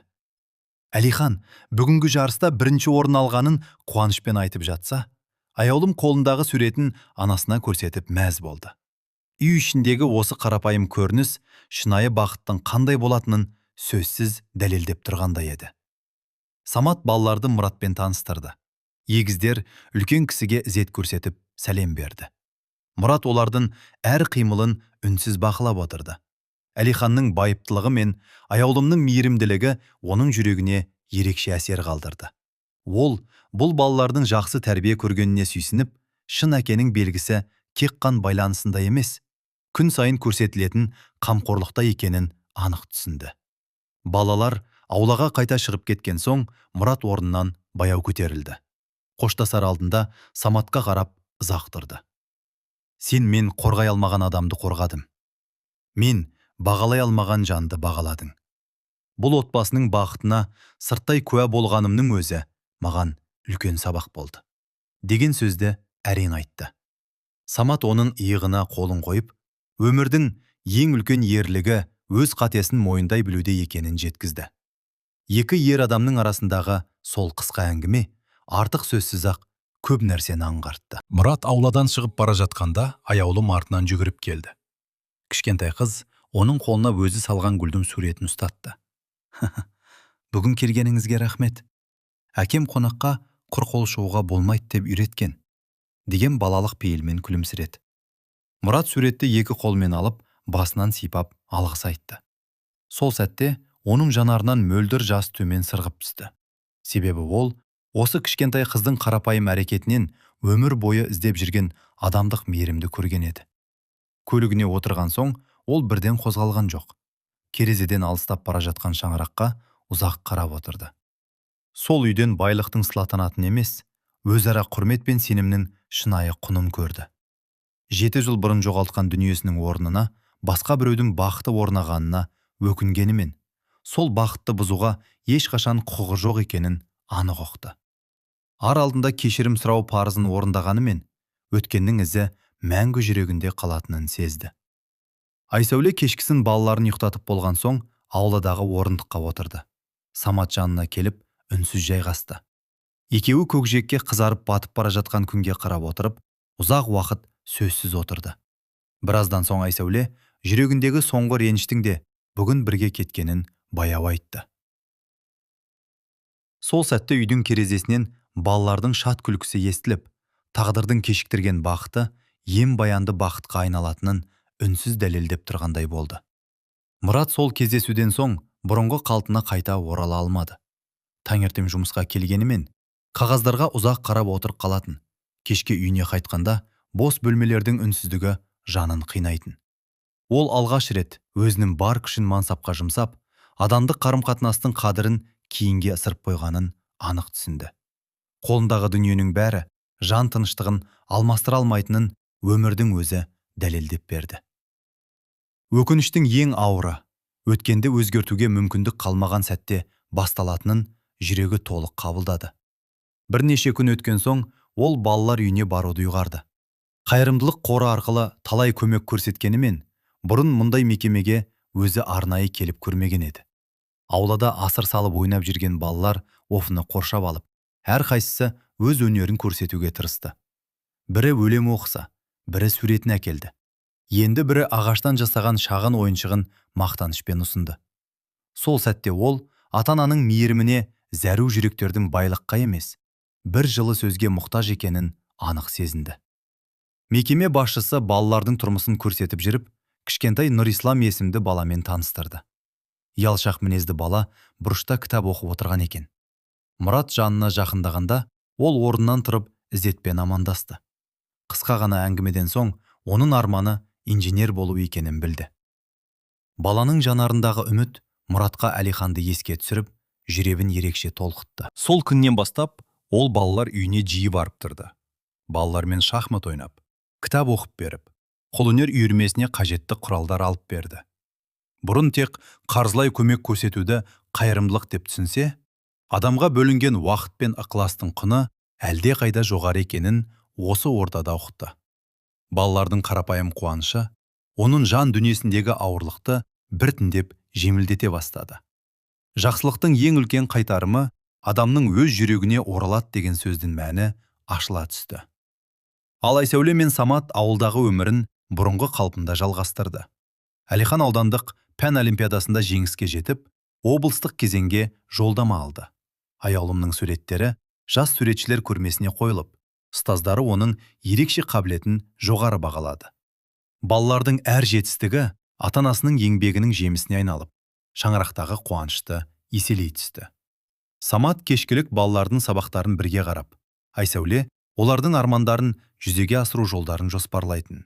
Әлихан бүгінгі жарыста бірінші орын алғанын қуанышпен айтып жатса, аяулым қолындағы суретін анасына көрсетіп мәз болды. Үй ішіндегі осы қарапайым көрініс шынайы бақыттың қандай болатынын сөзсіз дәлелдеп тұрғандай еді. Самат балаларды Мұратпен таныстырды. Егіздер үлкен кісіге ізет көрсетіп сәлем берді. Мұрат олардың әр қимылын үнсіз бақылап отырды. Әлиханның байыптылығы мен аяулымның мейірімділігі оның жүрегіне ерекше әсер қалдырды. Ол, бұл балалардың жақсы тәрбие көргеніне сүйсініп, шын әкенің белгісі тек қан байланысында емес, күн сайын көрсетілетін қамқорлықта екенін анық түсінді. Балалар аулаға қайта шығып кеткен соң, Мұрат орнынан баяу көтерілді. Қоштасар алдында Саматқа қарап ұзақ тұрды. Сен мен қорғай алмаған адамды қорғадым. Мен бағалай алмаған жанды бағаладың. Бұл отбасының бақытына сырттай куә болғанымның өзі маған үлкен сабақ болды. Деген сөзді әрең айтты. Самат оның иығына қолын қойып, өмірдің ең үлкен ерлігі өз қатесін мойындай білуде екенін жеткізді. Екі ер адамның арасындағы сол қысқа әңгіме артық сөзсіз-ақ көп нәрсені аңғартты. Мұрат ауладан шығып бара жатқанда аяулым артынан жүгіріп келді. Кішкентай қыз оның қолына өзі салған гүлдің суретін ұстатты. Бүгін келгеніңізге рахмет. Әкем қонаққа құр қол шығуға болмайды деп үйреткен, деген балалық пейілмен күлімсіреді. Мұрат суретті екі қолмен алып, басынан сипап алғыс айтты. Сол сәтте оның жанарынан мөлдір жас төмен сырғып түсті. Себебі ол, осы кішкентай қыздың қарапайым әрекетінен өмір бойы іздеп жүрген адамдық мейірімді көрген еді. Көлігіне отырған соң, ол бірден қозғалған жоқ. Керезеден алыстап бара жатқан шаңыраққа ұзақ қарап отырды. Сол үйден байлықтың сылатанатын емес, өзара құрмет пен сенімнің шынайы құнын көрді. 7 жыл бұрын жоғалтқан дүниесінің орнына басқа біреудің бақыты орнағанына өкінгенімен, сол бақытты бұзуға ешқашан құқығы жоқ екенін анық ұқты. Ар алдында кешірім сұрау парызын орындағанымен, өткеннің ізі мәңгі жүрегінде қалатынын сезді. Айсәуле кешкісін балаларын ұйықтатып болған соң, ауладағы орындыққа отырды. Самат жанына келіп, үнсіз жайғасты. Екеуі көкжиекке қызарып батып бара жатқан күнге қарап отырып, ұзақ уақыт сөзсіз отырды. Біраздан соң Айсәуле жүрегіндегі соңғы реніштің де бүгін бірге кеткенін баяу айтты. Сол сәтте үйдің терезесінен балалардың шат күлкісі естіліп, тағдырдың кешіктірген бақыты ем баянды бақытқа айналатынын үнсіз дәлелдеп тұрғандай болды. Мұрат сол кездесуден соң бұрынғы қалпына қайта орала алмады. Таңертең жұмысқа келгенімен, қағаздарға ұзақ қарап отырып қалатын. Кешке үйіне қайтқанда бос бөлмелердің үнсіздігі жанын қинайтын. Ол алғаш рет өзінің бар күшін мансапқа жұмсап, адамдық қарым-қатынастың қадірін кейінге ысырып қойғанын анық түсінді. Қолындағы дүниенің бәрі жан тыныштығын алмастыра алмайтынын өмірдің өзі дәлелдеп берді. Өкініштің ең ауыры, өткенді өзгертуге мүмкіндік қалмаған сәтте басталатынын жүрегі толық қабылдады. Бірнеше күн өткен соң, ол балалар үйіне баруды ұйғарды. Қайырымдылық қоры арқылы талай көмек көрсеткенімен, бұрын мұндай мекемеге өзі арнайы келіп көрмеген еді. Аулада асыр салып ойнап жүрген балалар офыны қоршап алып, әрқайсысы өз өнерін көрсетуге тырысты. Бірі өлең оқыса, бірі суретін әкелді. Енді бірі ағаштан жасаған шағын ойыншығын мақтанышпен ұсынды. Сол сәтте ол ата-ананың мейіріміне зәру жүректердің байлыққа емес, бір жылы сөзге мұқтаж екенін анық сезінді. Мекеме басшысы балалардың тұрмысын көрсетіп жүріп, кішкентай Нұрислам есімді баламен таныстырды. Ялшақ мінезді бала бұрышта кітап оқып отырған екен. Мұрат жанына жақындағанда, ол орнынан тұрып ізетпен амандасты. Қысқа ғана әңгімеден соң, оның арманы инженер болу екенін білді. Баланың жанарындағы үміт Мұратқа Әлиханды еске түсіріп, жүрегін ерекше толқытты. Сол күннен бастап, ол балалар үйіне жиі барып тұрды. Балалармен шахмат ойнап, кітап оқып беріп, қолөнер үйірмесіне қажетті құралдар алып берді. Бұрын тек қаржылай көмек көрсетуді қайырымдылық деп түсінсе, адамға бөлінген уақыт пен ықыластың құны әлде қайда жоғары екенін осы ортада ұқты. Балалардың қарапайым қуанышы, оның жан дүниесіндегі ауырлықты біртіндеп жеңілдете бастады. Жақсылықтың ең үлкен қайтарымы адамның өз жүрегіне оралады деген сөздің мәні ашыла түсті. Ал Айсәуле мен Самат ауылдағы өмірін бұрынғы қалпында жалғастырды. Әлихан аудандық пән олимпиадасында жеңіске жетіп, облыстық кезеңге жолдама алды. Аяулымның суреттері жас суретшілер көрмесіне қойылып, ұстаздары оның ерекше қабілетін жоғары бағалады. Балалардың әр жетістігі ата-анасының еңбегінің жемісіне айналып, шаңырақтағы қуанышты еселей түсті. Самат кешкілік балалардың сабақтарын бірге қарап, Айсәуле олардың армандарын жүзеге асыру жолдарын жоспарлайтын.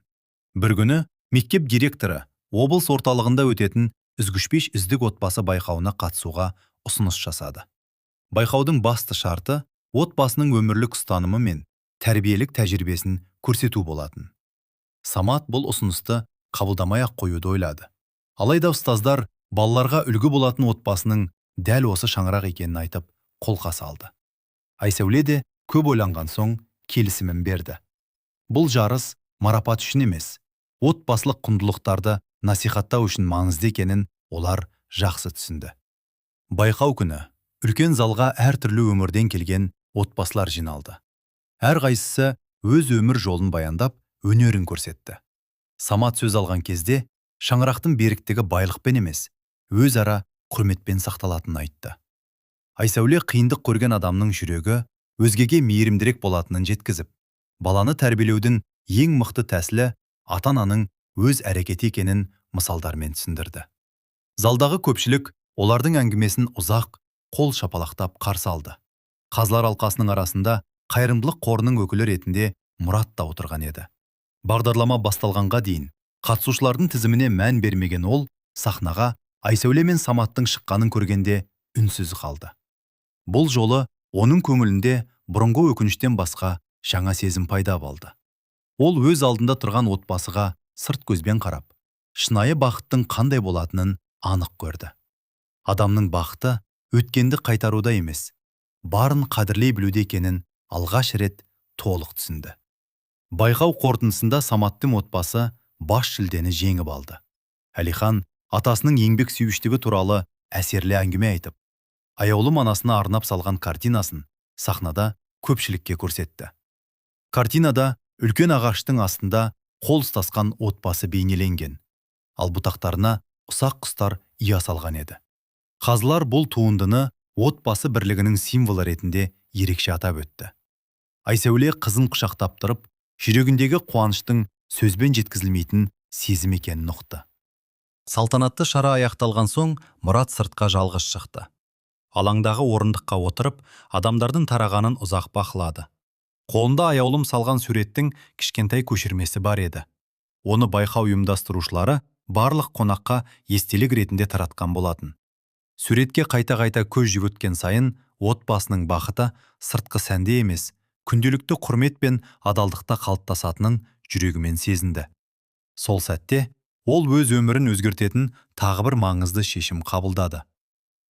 Бір күні мектеп директоры облыс орталығында өтетін үзгішпеш үздік отбасы байқауына қатысуға ұсыныс жасады. Байқаудың басты шарты отбасының өмірлік ұстанымы мен тәрбиелік тәжірибесін көрсету болатын. Самат бұл ұсынысты қабылдамай-ақ қоюды ойлады. Алайда ұстаздар балаларға үлгі болатын отбасының дәл осы шаңырақ екенін айтып, қолқа салды. Айсәуле де көп ойланған соң келісімін берді. Бұл жарыс марапат үшін емес, отбасылық құндылықтарды насихаттау үшін маңызды екенін олар жақсы түсінді. Байқау күні үлкен залға әртүрлі өмірден келген отбасылар жиналды. Әрқайсысы өз өмір жолын баяндап, өнерін көрсетті. Самат сөз алған кезде шаңырақтың беріктігі байлықпен емес, өзара құрметпен сақталатынын айтты. Айсәуле қиындық көрген адамның жүрегі өзгеге мейірімдірек болатынын жеткізіп, баланы тәрбиелеудің ең мықты тәсілі ата-ананың өз әрекеті екенін мысалдармен түсіндірді. Залдағы көпшілік олардың әңгімесін ұзақ қол шапалақтап қарсы алды. Қазылар алқасының арасында қайырымдылық қорының өкілі ретінде Мұрат та отырған еді. Бағдарлама басталғанға дейін қатысушылардың тізіміне мән бермеген ол сахнаға Айсәуле мен Саматтың шыққанын көргенде үнсіз қалды. Бұл жолы оның көңілінде бұрынғы өкініштен басқа жаңа сезім пайда болды. Ол өз алдында тұрған отбасыға сырт көзбен қарап, шынайы бақыттың қандай болатынын анық көрді. Адамның бақыты өткенді қайтаруда емес, барын қадірлей білуде екенін алғаш рет толық түсінді. Байқау қорытындысында Саматтың отбасы бас жүлдені жеңіп алды. Әлихан атасының еңбек сүйгіштігі туралы әсерлі әңгіме айтып, аяулым анасына арнап салған картинасын сахнада көпшілікке көрсетті. Картинада үлкен ағаштың астында қол ұстасқан отбасы бейнеленген, ал бұтақтарына ұсақ құстар ұя салған еді. Қазылар бұл туындыны отбасы бірлігінің символы ретінде ерекше атап өтті. Айсәуле қызын құшақтап тұрып, жүрегіндегі қуаныштың сөзбен жеткізілмейтін сезім екенін ұқты. Салтанатты шара аяқталған соң Мұрат сыртқа жалғыз шықты. Алаңдағы орындыққа отырып, адамдардың тарағанын ұзақ бақылады. Қолында аяулым салған суреттің кішкентай көшірмесі бар еді. Оны байқау ұйымдастырушылары барлық қонаққа естелік ретінде таратқан болатын. Суретке қайта-қайта көз жүгірткен сайын отбасының бақыты сыртқы сәнде емес, күнделікті құрмет пен адалдықта қалыптасатынын жүрегімен сезінді. Сол сәтте ол өз өмірін өзгертетін тағы бір маңызды шешім қабылдады.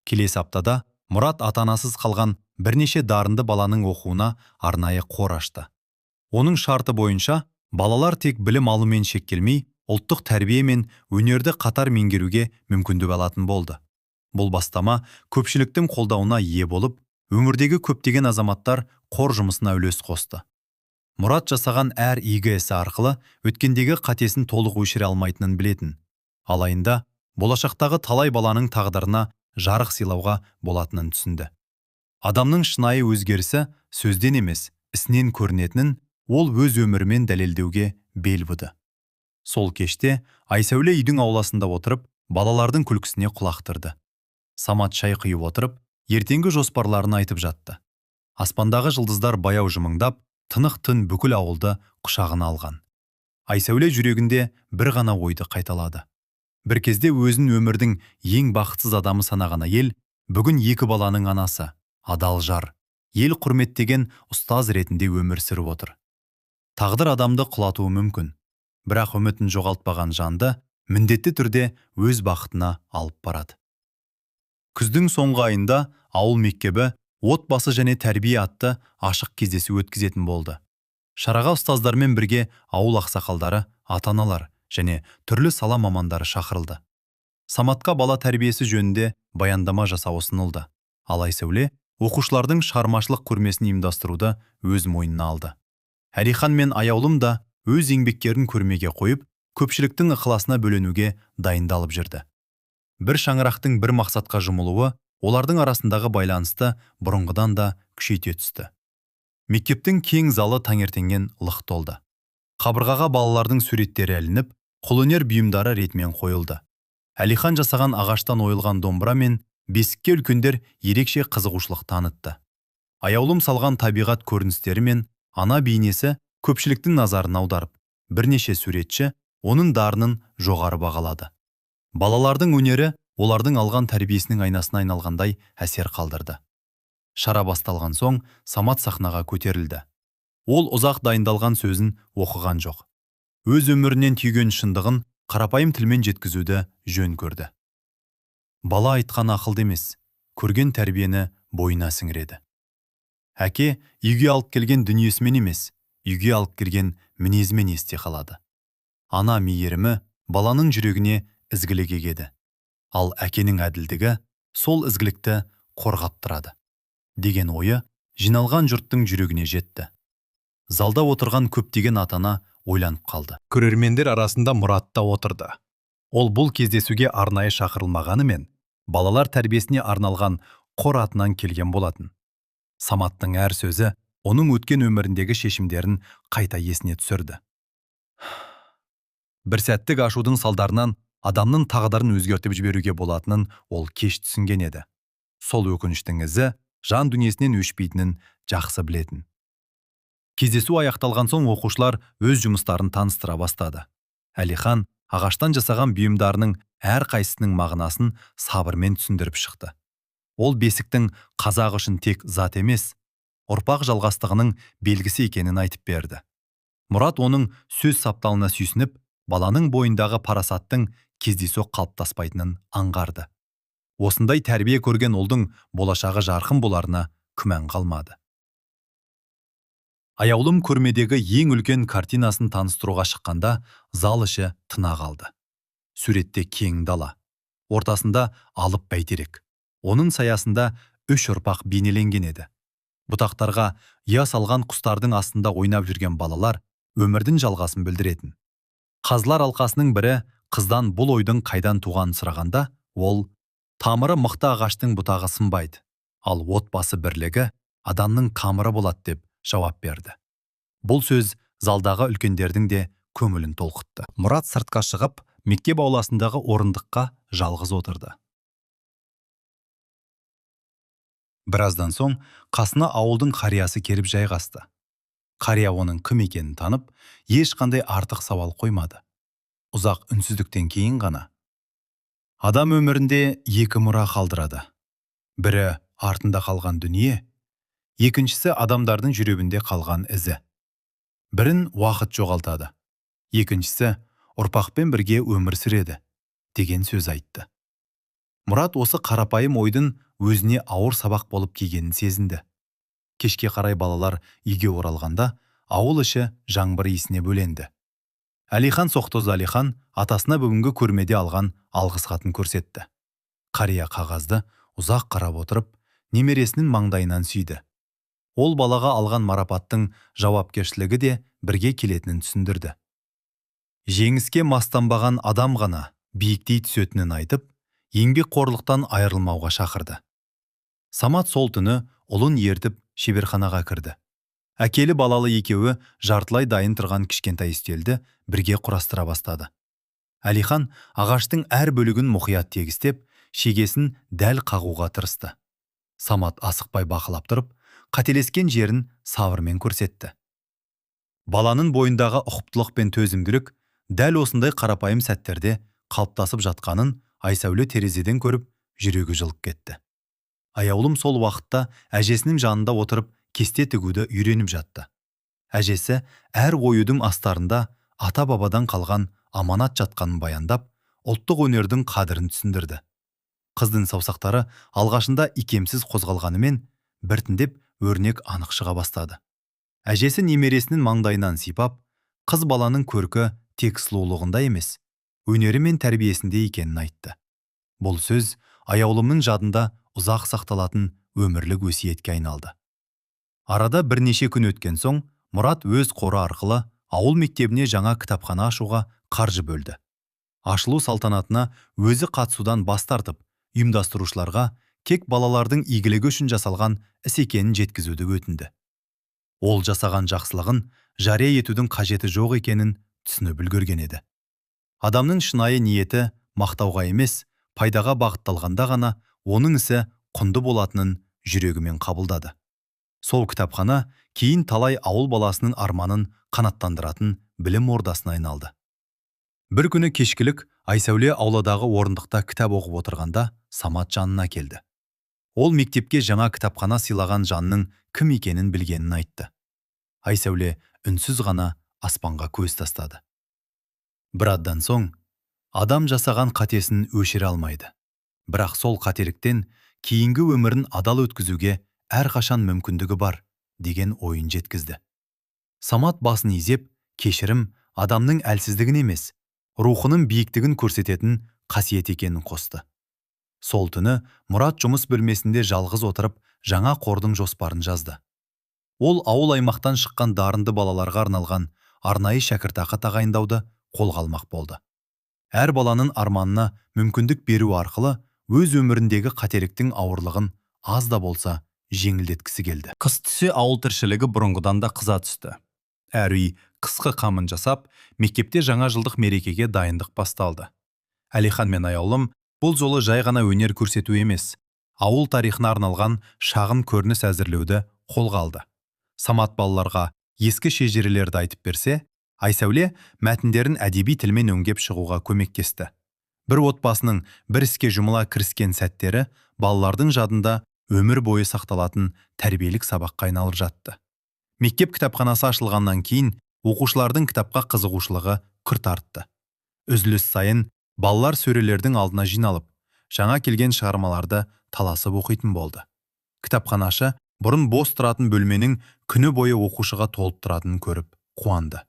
Келесі аптада Мұрат ата-анасыз қалған бірнеше дарынды баланың оқуына арнайы қор ашты. Оның шарты бойынша балалар тек білім алумен шектелмей, ұлттық тәрбие мен өнерді қатар меңгеруге мүмкіндік алатын болды. Бұл бастама көпшіліктің қолдауына ие болып, өмірдегі көптеген азаматтар қор жұмысына үлес қосты. Мұрат жасаған әр игі ісі арқылы өткендегі қатесін толық өшіре алмайтынын білетін. Алайында болашақтағы талай баланың тағдырына жарық сыйлауға болатынын түсінді. Адамның шынайы өзгерісі сөзден емес, ісінен көрінетінін ол өз өмірімен дәлелдеуге бел буды. Сол кеште Айсәуле үйдің ауласында отырып, балалардың күлкісіне құлақ түрді. Самат шай құйып отырып, ертеңгі жоспарларын айтып жатты. Аспандағы жылдыздар баяу жымыңдап, тынық түн бүкіл ауылды құшағына алған. Айсәуле жүрегінде бір ғана ойды қайталады. Бір кезде өзін өмірдің ең бақытсыз адамы санаған әйел, бүгін екі баланың анасы, адал жар, ел құрметтеген ұстаз ретінде өмір сүріп отыр. Тағдыр адамды құлатуы мүмкін, бірақ үмітін жоғалтпаған жанды міндетті түрде өз бақытына алып барады. Күздің соңғы айында ауыл мектебі отбасы және тәрбие атты ашық кездесу өткізетін болды. Шараға ұстаздармен бірге ауыл ақсақалдары, ата-аналар және түрлі сала мамандары шақырылды. Саматқа бала тәрбиесі жөнінде баяндама жасау ұсынылды. Ал Айсәуле оқушылардың шығармашылық көрмесін ұйымдастыруды өз мойнына алды. Әлихан мен аяулым да өз еңбектерін көрмеге қойып, көпшіліктің ықыласына бөленуге дайындалып жүрді. Бір шаңырақтың бір мақсатқа жұмылуы олардың арасындағы байланысты бұрынғыдан да күшейте түсті. Мектептің кең залы таңертеңнен лық толды. Қабырғаға балалардың суреттері ілініп, қолөнер бұйымдары ретімен қойылды. Әлихан жасаған ағаштан ойылған домбыра мен бесікке үлкендер ерекше қызығушылық танытты. Аяулым салған табиғат көріністері мен ана бейнесі көпшіліктің назарын аударып, бірнеше суретші оның дарынын жоғары бағалады. Балалардың өнері олардың алған тәрбиесінің айнасына айналғандай әсер қалдырды. Шара басталған соң Самат сахнаға көтерілді. Ол ұзақ дайындалған сөзін оқыған жоқ. Өз өмірінен түйген шындығын қарапайым тілмен жеткізуді жөн көрді. Бала айтқан ақылды емес, көрген тәрбиені бойына сіңіреді. Әке үйге алып келген дүниесімен емес, үйге алып келген мінезімен есте қалады. Ана мейірімі баланың жүрегіне ізгілік егеді. Ал әкенің әділдігі сол ізгілікті қорғап тұрады. Деген ойы жиналған жұрттың жүрегіне жетті. Залда отырған көптеген ата-ана ойланып қалды. Көрермендер арасында Мұрат та отырды. Ол бұл кездесуге арнайы шақырылмағанымен, балалар тәрбиесіне арналған қор атынан келген болатын. Саматтың әр сөзі оның өткен өміріндегі шешімдерін қайта есіне түсірді. Бір сәттік ашудың салдарынан адамның тағдырын өзгертіп жіберуге болатынын ол кеш түсінген еді. Сол өкініштің ізі жан дүниесінен өшпейтінін жақсы білетін. Кездесу аяқталған соң оқушылар өз жұмыстарын таныстыра бастады. Әлихан ағаштан жасаған бұйымдарының әр қайсысының мағынасын сабырмен түсіндіріп шықты. Ол бесіктің қазақ үшін тек зат емес, ұрпақ жалғастығының белгісі екенін айтып берді. Мұрат оның сөз сапталына сүйсініп, баланың бойындағы парасаттың кездейсоқ қалыптаспайтынын аңғарды. Осындай тәрбие көрген ұлдың болашағы жарқын боларына күмән қалмады. Аяулым көрмедегі ең үлкен картинасын таныстыруға шыққанда, зал іші тына қалды. Суретте кең дала. Ортасында алып бәйтерек. Оның саясында 3 ұрпақ бейнеленген еді. Бұтақтарға ұя салған құстардың астында ойнап жүрген балалар өмірдің жалғасын білдіретін. Қазылар алқасының бірі қыздан бұл ойдың қайдан туғанын сұрағанда, ол тамыры мықты ағаштың бұтағы сынбайды, ал отбасы бірлігі адамның тамыры болады деп жауап берді. Бұл сөз залдағы үлкендердің де көңілін толқытты. Мұрат сыртқа шығып, мектеп ауласындағы орындыққа жалғыз отырды. Біраздан соң қасына ауылдың қариясы келіп жайғасты. Қария оның кім екенін танып, ешқандай артық сауал қоймады. Ұзақ үнсіздіктен кейін ғана: адам өмірінде 2 мұра қалдырады. Бірі артында қалған дүние, екіншісі адамдардың жүрегінде қалған ізі. Бірін уақыт жоғалтады, екіншісі ұрпақпен бірге өмір сүреді, деген сөз айтты. Мұрат осы қарапайым ойдың өзіне ауыр сабақ болып келгенін сезінді. Кешке қарай балалар үйге оралғанда, ауыл іші жаңбыр иісіне бөленді. Әлихан Соқтоз Әлихан атасына бүгінгі көрмеде алған алғыс хатын көрсетті. Қария қағазды ұзақ қарап отырып, немересінің маңдайынан сүйді. Ол балаға алған марапаттың жауапкершілігі де бірге келетінін түсіндірді. Жеңіске мастанбаған адам ғана биіктей түсетінін айтып, еңбекқорлықтан айырылмауға шақырды. Самат сол түні ұлын ертіп шеберханаға кірді. Әкелі балалы екеуі жартылай дайын тұрған кішкентай үстелді бірге құрастыра бастады. Әлихан ағаштың әр бөлігін мұқият тегістеп, шегесін дәл қағуға тырысты. Самат асықпай бақылап тұрып, қателескен жерін сабырмен көрсетті. Баланың бойындағы ұқыптылық пен төзімділік дәл осындай қарапайым сәттерде қалыптасып жатқанын Айсәуле терезеден көріп, жүрегі жылып кетті. Аяулым сол уақытта әжесінің жанында отырып, кесте тігуді үйреніп жатты. Әжесі әр оюдың астарында ата-бабадан қалған аманат жатқанын баяндап, ұлттық өнердің қадірін түсіндірді. Қыздың саусақтары алғашында икемсіз қозғалғанымен, біртіндеп өрнек анық шыға бастады. Әжесі немересінің маңдайынан сипап, қыз баланың көркі тек сұлулығында емес, өнері мен тәрбиесінде екенін айтты. Бұл сөз аяулымның жадында ұзақ сақталатын өмірлік өсиетке айналды. Арада бірнеше күн өткен соң, Мұрат өз қоры арқылы ауыл мектебіне жаңа кітапхана ашуға қаржы бөлді. Ашылу салтанатына өзі қатысудан бас тартып, ұйымдастырушыларға кек балалардың игілігі үшін жасалған іс екенін жеткізуді өтінді. Ол жасаған жақсылығын жария етудің қажеті жоқ екенін түсініп үлгерген еді. Адамның шынайы ниеті мақтауға емес, пайдаға бағытталғанда ғана оның ісі құнды болатынын жүрегімен қабылдады. Сол кітапхана кейін талай ауыл баласының арманын қанаттандыратын білім ордасына айналды. Бір күні кешкілік Айсәуле ауладағы орындықта кітап оқып отырғанда Самат жанына келді. Ол мектепке жаңа кітапхана сыйлаған жанның кім екенін білгенін айтты. Айсәуле үнсіз ғана аспанға көз тастады. Біраздан соң, адам жасаған қатесін өшіре алмайды. Бірақ сол қателіктен кейінгі өмірін адал өткізуге әрқашан мүмкіндігі бар, деген ойын жеткізді. Самат басын изеп, кешірім адамның әлсіздігін емес, рухының биіктігін көрсететін қасиет екенін қосты. Сол түні Мұрат жұмыс бөлмесінде жалғыз отырып, жаңа қордың жоспарын жазды. Ол ауыл аймақтан шыққан дарынды балаларға арналған арнайы шәкіртақы тағайындауды қолға алмақ болды. Әр баланың арманына мүмкіндік беру арқылы өз өміріндегі қателіктің ауырлығын аз да болса жеңілдеткісі келді. Қыс түсе ауыл тіршілігі бұрынғыдан да қыза түсті. Әр үй қысқы қамын жасап, мектепте жаңа жылдық мерекеге дайындық басталды. Әлихан мен аяулым бұл жолы жай ғана өнер көрсету емес, ауыл тарихына арналған шағын көрініс әзірлеуді қолға алды. Самат балаларға ескі шежірелерді айтып берсе, Айсәуле мәтіндерін әдеби тілмен өңдеп шығуға көмектесті. Бір отбасының бір іске жұмыла кіріскен сәттері балалардың жадында өмір бойы сақталатын тәрбиелік сабаққа айналып жатты. Мектеп кітапханасы ашылғаннан кейін оқушылардың кітапқа қызығушылығы күрт артты. Үзіліс сайын балалар сөрелердің алдына жиналып, жаңа келген шығармаларды таласып оқитын болды. Кітапханашы Бұрын бос тұратын бөлменің күні бойы оқушыға толып тұратынын көріп, қуанды.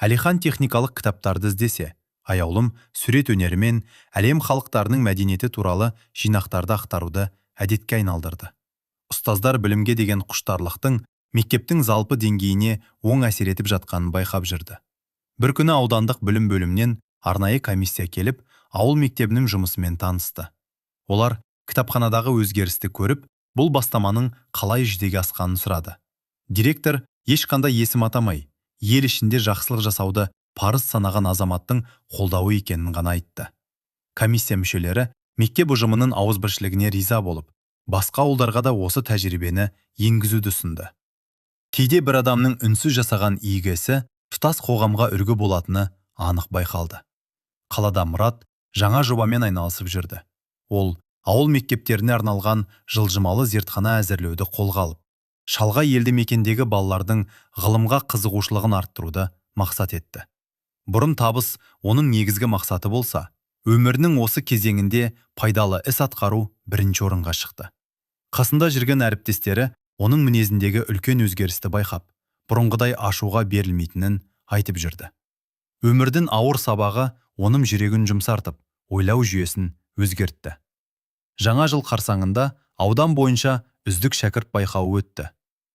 Әлихан техникалық кітаптарды іздесе, аяулым сурет өнері мен әлем халықтарының мәдениеті туралы жинақтарды ақтаруды әдетке айналдырды. Ұстаздар білімге деген құштарлықтың мектептің жалпы деңгейіне оң әсер етіп жатқанын байқап жүрді. Бір күні аудандық білім бөлімінен арнайы комиссия келіп, ауыл мектебінің жұмысымен танысты. Олар кітапханадағы өзгерісті көріп, бұл бастаманың қалай жүзеге асқанын сұрады. Директор ешқандай есім атамай, ел ішінде жақсылық жасауды парыз санаған азаматтың қолдауы екенін ғана айтты. Комиссия мүшелері мектеп ұжымының ауызбіршілігіне риза болып, басқа ауылдарға да осы тәжірибені енгізуді ұсынды. Кейде бір адамның үнсіз жасаған игі ісі тұтас қоғамға үлгі болатыны анық байқалды. Қалада Мұрат жаңа жобамен айналысып жүрді. Ол ауыл мектептеріне арналған жылжымалы зертхана әзірлеуді қолға алып, шалғай елді мекендегі балалардың ғылымға қызығушылығын арттыруды мақсат етті. Бұрын табыс оның негізгі мақсаты болса, өмірінің осы кезеңінде пайдалы іс атқару бірінші орынға шықты. Қасында жүрген әріптестері оның мінезіндегі үлкен өзгерісті байқап, бұрынғыдай ашуға берілмейтінін айтып жүрді. Өмірдің ауыр сабағы оның жүрегін жұмсартып, ойлау жүйесін өзгертті. Жаңа жыл қарсаңында аудан бойынша үздік шәкірт байқауы өтті.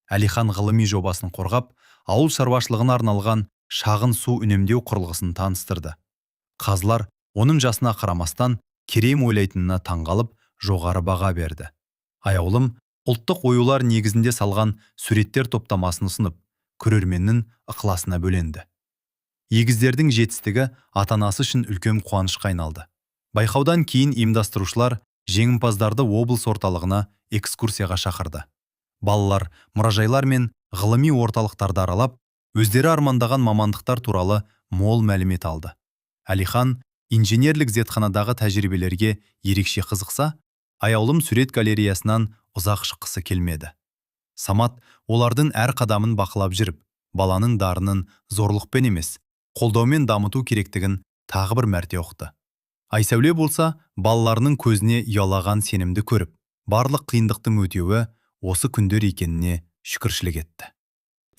Әлихан ғылыми жобасын қорғап, ауыл шаруашылығына арналған шағын су үнемдеу құрылғысын таныстырды. Қазылар оның жасына қарамастан керем ойлайтынына таңғалып, жоғары баға берді. Аяулым ұлттық оюлар негізінде салған суреттер топтамасын ұсынып, көрерменнің ықыласына бөленді. Егіздердің жетістігі ата-анасы үшін үлкен қуанышқа айналды. Байқаудан кейін ұйымдастырушылар жеңімпаздарды облыс орталығына экскурсияға шақырды. Балалар мұражайлар мен ғылыми орталықтарды аралап, өздері армандаған мамандықтар туралы мол мәлімет алды. Әлихан инженерлік зертханадағы тәжірибелерге ерекше қызықса, аяулым сурет галереясынан ұзақ шыққысы келмеді. Самат олардың әр қадамын бақылап жүріп, баланың дарынын зорлықпен емес, қолдаумен дамыту керектігін тағы бір мәрте ұқты. Айсәуле болса, балаларының көзіне ұялаған сенімді көріп, барлық қиындықтың өтеуі осы күндер екеніне шүкіршілік етті.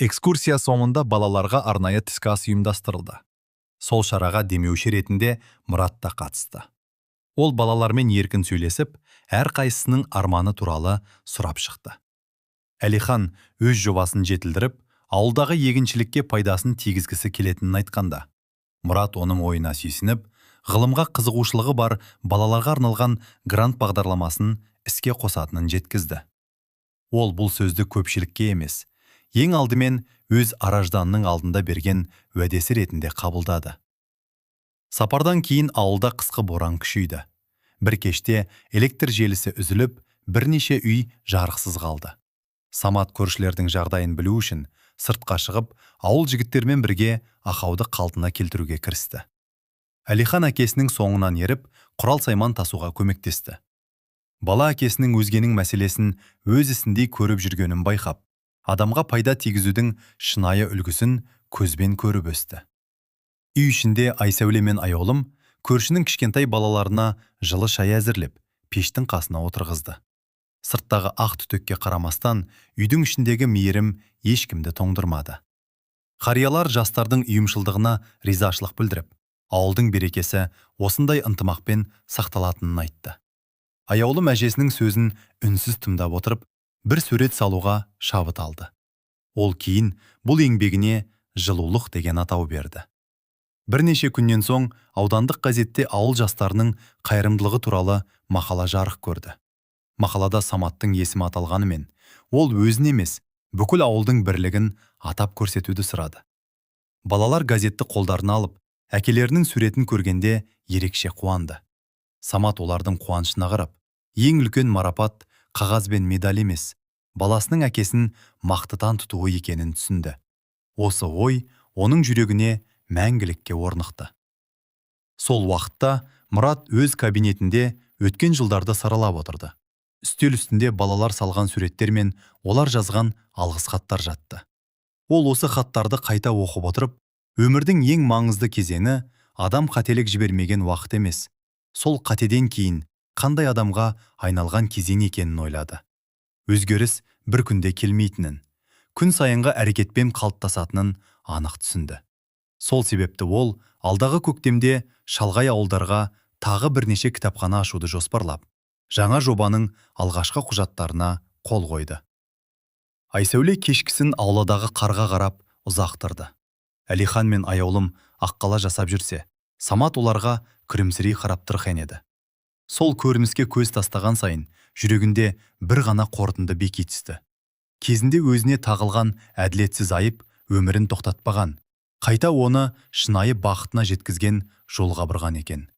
Экскурсия соңында балаларға арнайы түскі ас ұйымдастырылды. Сол шараға демеуші ретінде Мұрат та қатысты. Ол балалармен еркін сөйлесіп, әр қайсысының арманы туралы сұрап шықты. Әлихан өз жобасын жетілдіріп, ауылдағы егіншілікке пайдасын тигізгісі келетінін айтқанда, Мұрат оның ойына сүйсініп, ғылымға қызығушылығы бар балаларға арналған грант бағдарламасын іске қосатынын жеткізді. Ол бұл сөзді көпшілікке емес, ең алдымен өз аражданының алдында берген уәдесі ретінде қабылдады. Сапардан кейін ауылда қысқы боран күшейді. Бір кеште электр желісі үзіліп, бірнеше үй жарықсыз қалды. Самат көршілердің жағдайын білу үшін сыртқа шығып, ауыл жігіттермен бірге ақауды қалпына келтіруге кірісті. Әлихан әкесінің соңынан еріп, құрал-сайман тасуға көмектесті. Бала әкесінің өзгенің мәселесін өз ісіндей көріп жүргенін байқап, адамға пайда тигізудің шынайы үлгісін көзбен көріп өсті. Үй ішінде Айсәуле мен аяулым көршінің кішкентай балаларына жылы шай әзірлеп, пештің қасына отырғызды. Сырттағы ақ түтекке қарамастан, үйдің ішіндегі мейірім ешкімді тоңдырмады. Қариялар жастардың ұйымшылдығына ризашылық білдіріп, ауылдың берекесі осындай ынтымақпен сақталатынын айтты. Аяулым әжесінің сөзін үнсіз тыңдап отырып, бір сурет салуға шабыт алды. Ол кейін бұл еңбегіне жылулық деген атау берді. Бірнеше күннен соң аудандық газетте ауыл жастарының қайырымдылығы туралы мақала жарық көрді. Мақалада Саматтың есімі аталғанымен, ол өзін емес, бүкіл ауылдың бірлігін атап көрсетуді сұрады. Балалар газетті қолдарына алып, әкелерінің суретін көргенде ерекше қуанды. Самат олардың қуанышына қарап, ең үлкен марапат қағаз бен медаль емес, баласының әкесін мақтытан тұтуы екенін түсінді. Осы ой оның жүрегіне мәңгілікке орнықты. Сол уақытта Мұрат өз кабинетінде өткен жылдарды саралап отырды. Үстел үстінде балалар салған суреттер мен олар жазған алғыс хаттар жатты. Ол осы хаттарды қайта оқып отырып, өмірдің ең маңызды кезеңі адам қателік жібермеген уақыт емес, сол қатеден кейін қандай адамға айналған кезең екенін ойлады. Өзгеріс бір күнде келмейтінін, күн сайынғы әрекетпен қалыптасатынын анық түсінді. Сол себепті ол алдағы көктемде шалғай ауылдарға тағы бірнеше кітапхана ашуды жоспарлап, жаңа жобаның алғашқы құжаттарына қол қойды. Айсәуле кешкісін ауладағы қарға қарап ұзақ тұрды. Әлихан мен аяулым аққала жасап жүрсе, Самат оларға күлімсірей қарап тұрған еді. Сол көрініске көз тастаған сайын жүрегінде бір ғана қорытынды беки түсті. Кезінде өзіне тағылған әділетсіз айып өмірін тоқтатпаған, қайта оны шынайы бақытына жеткізген жолға бұрған екен.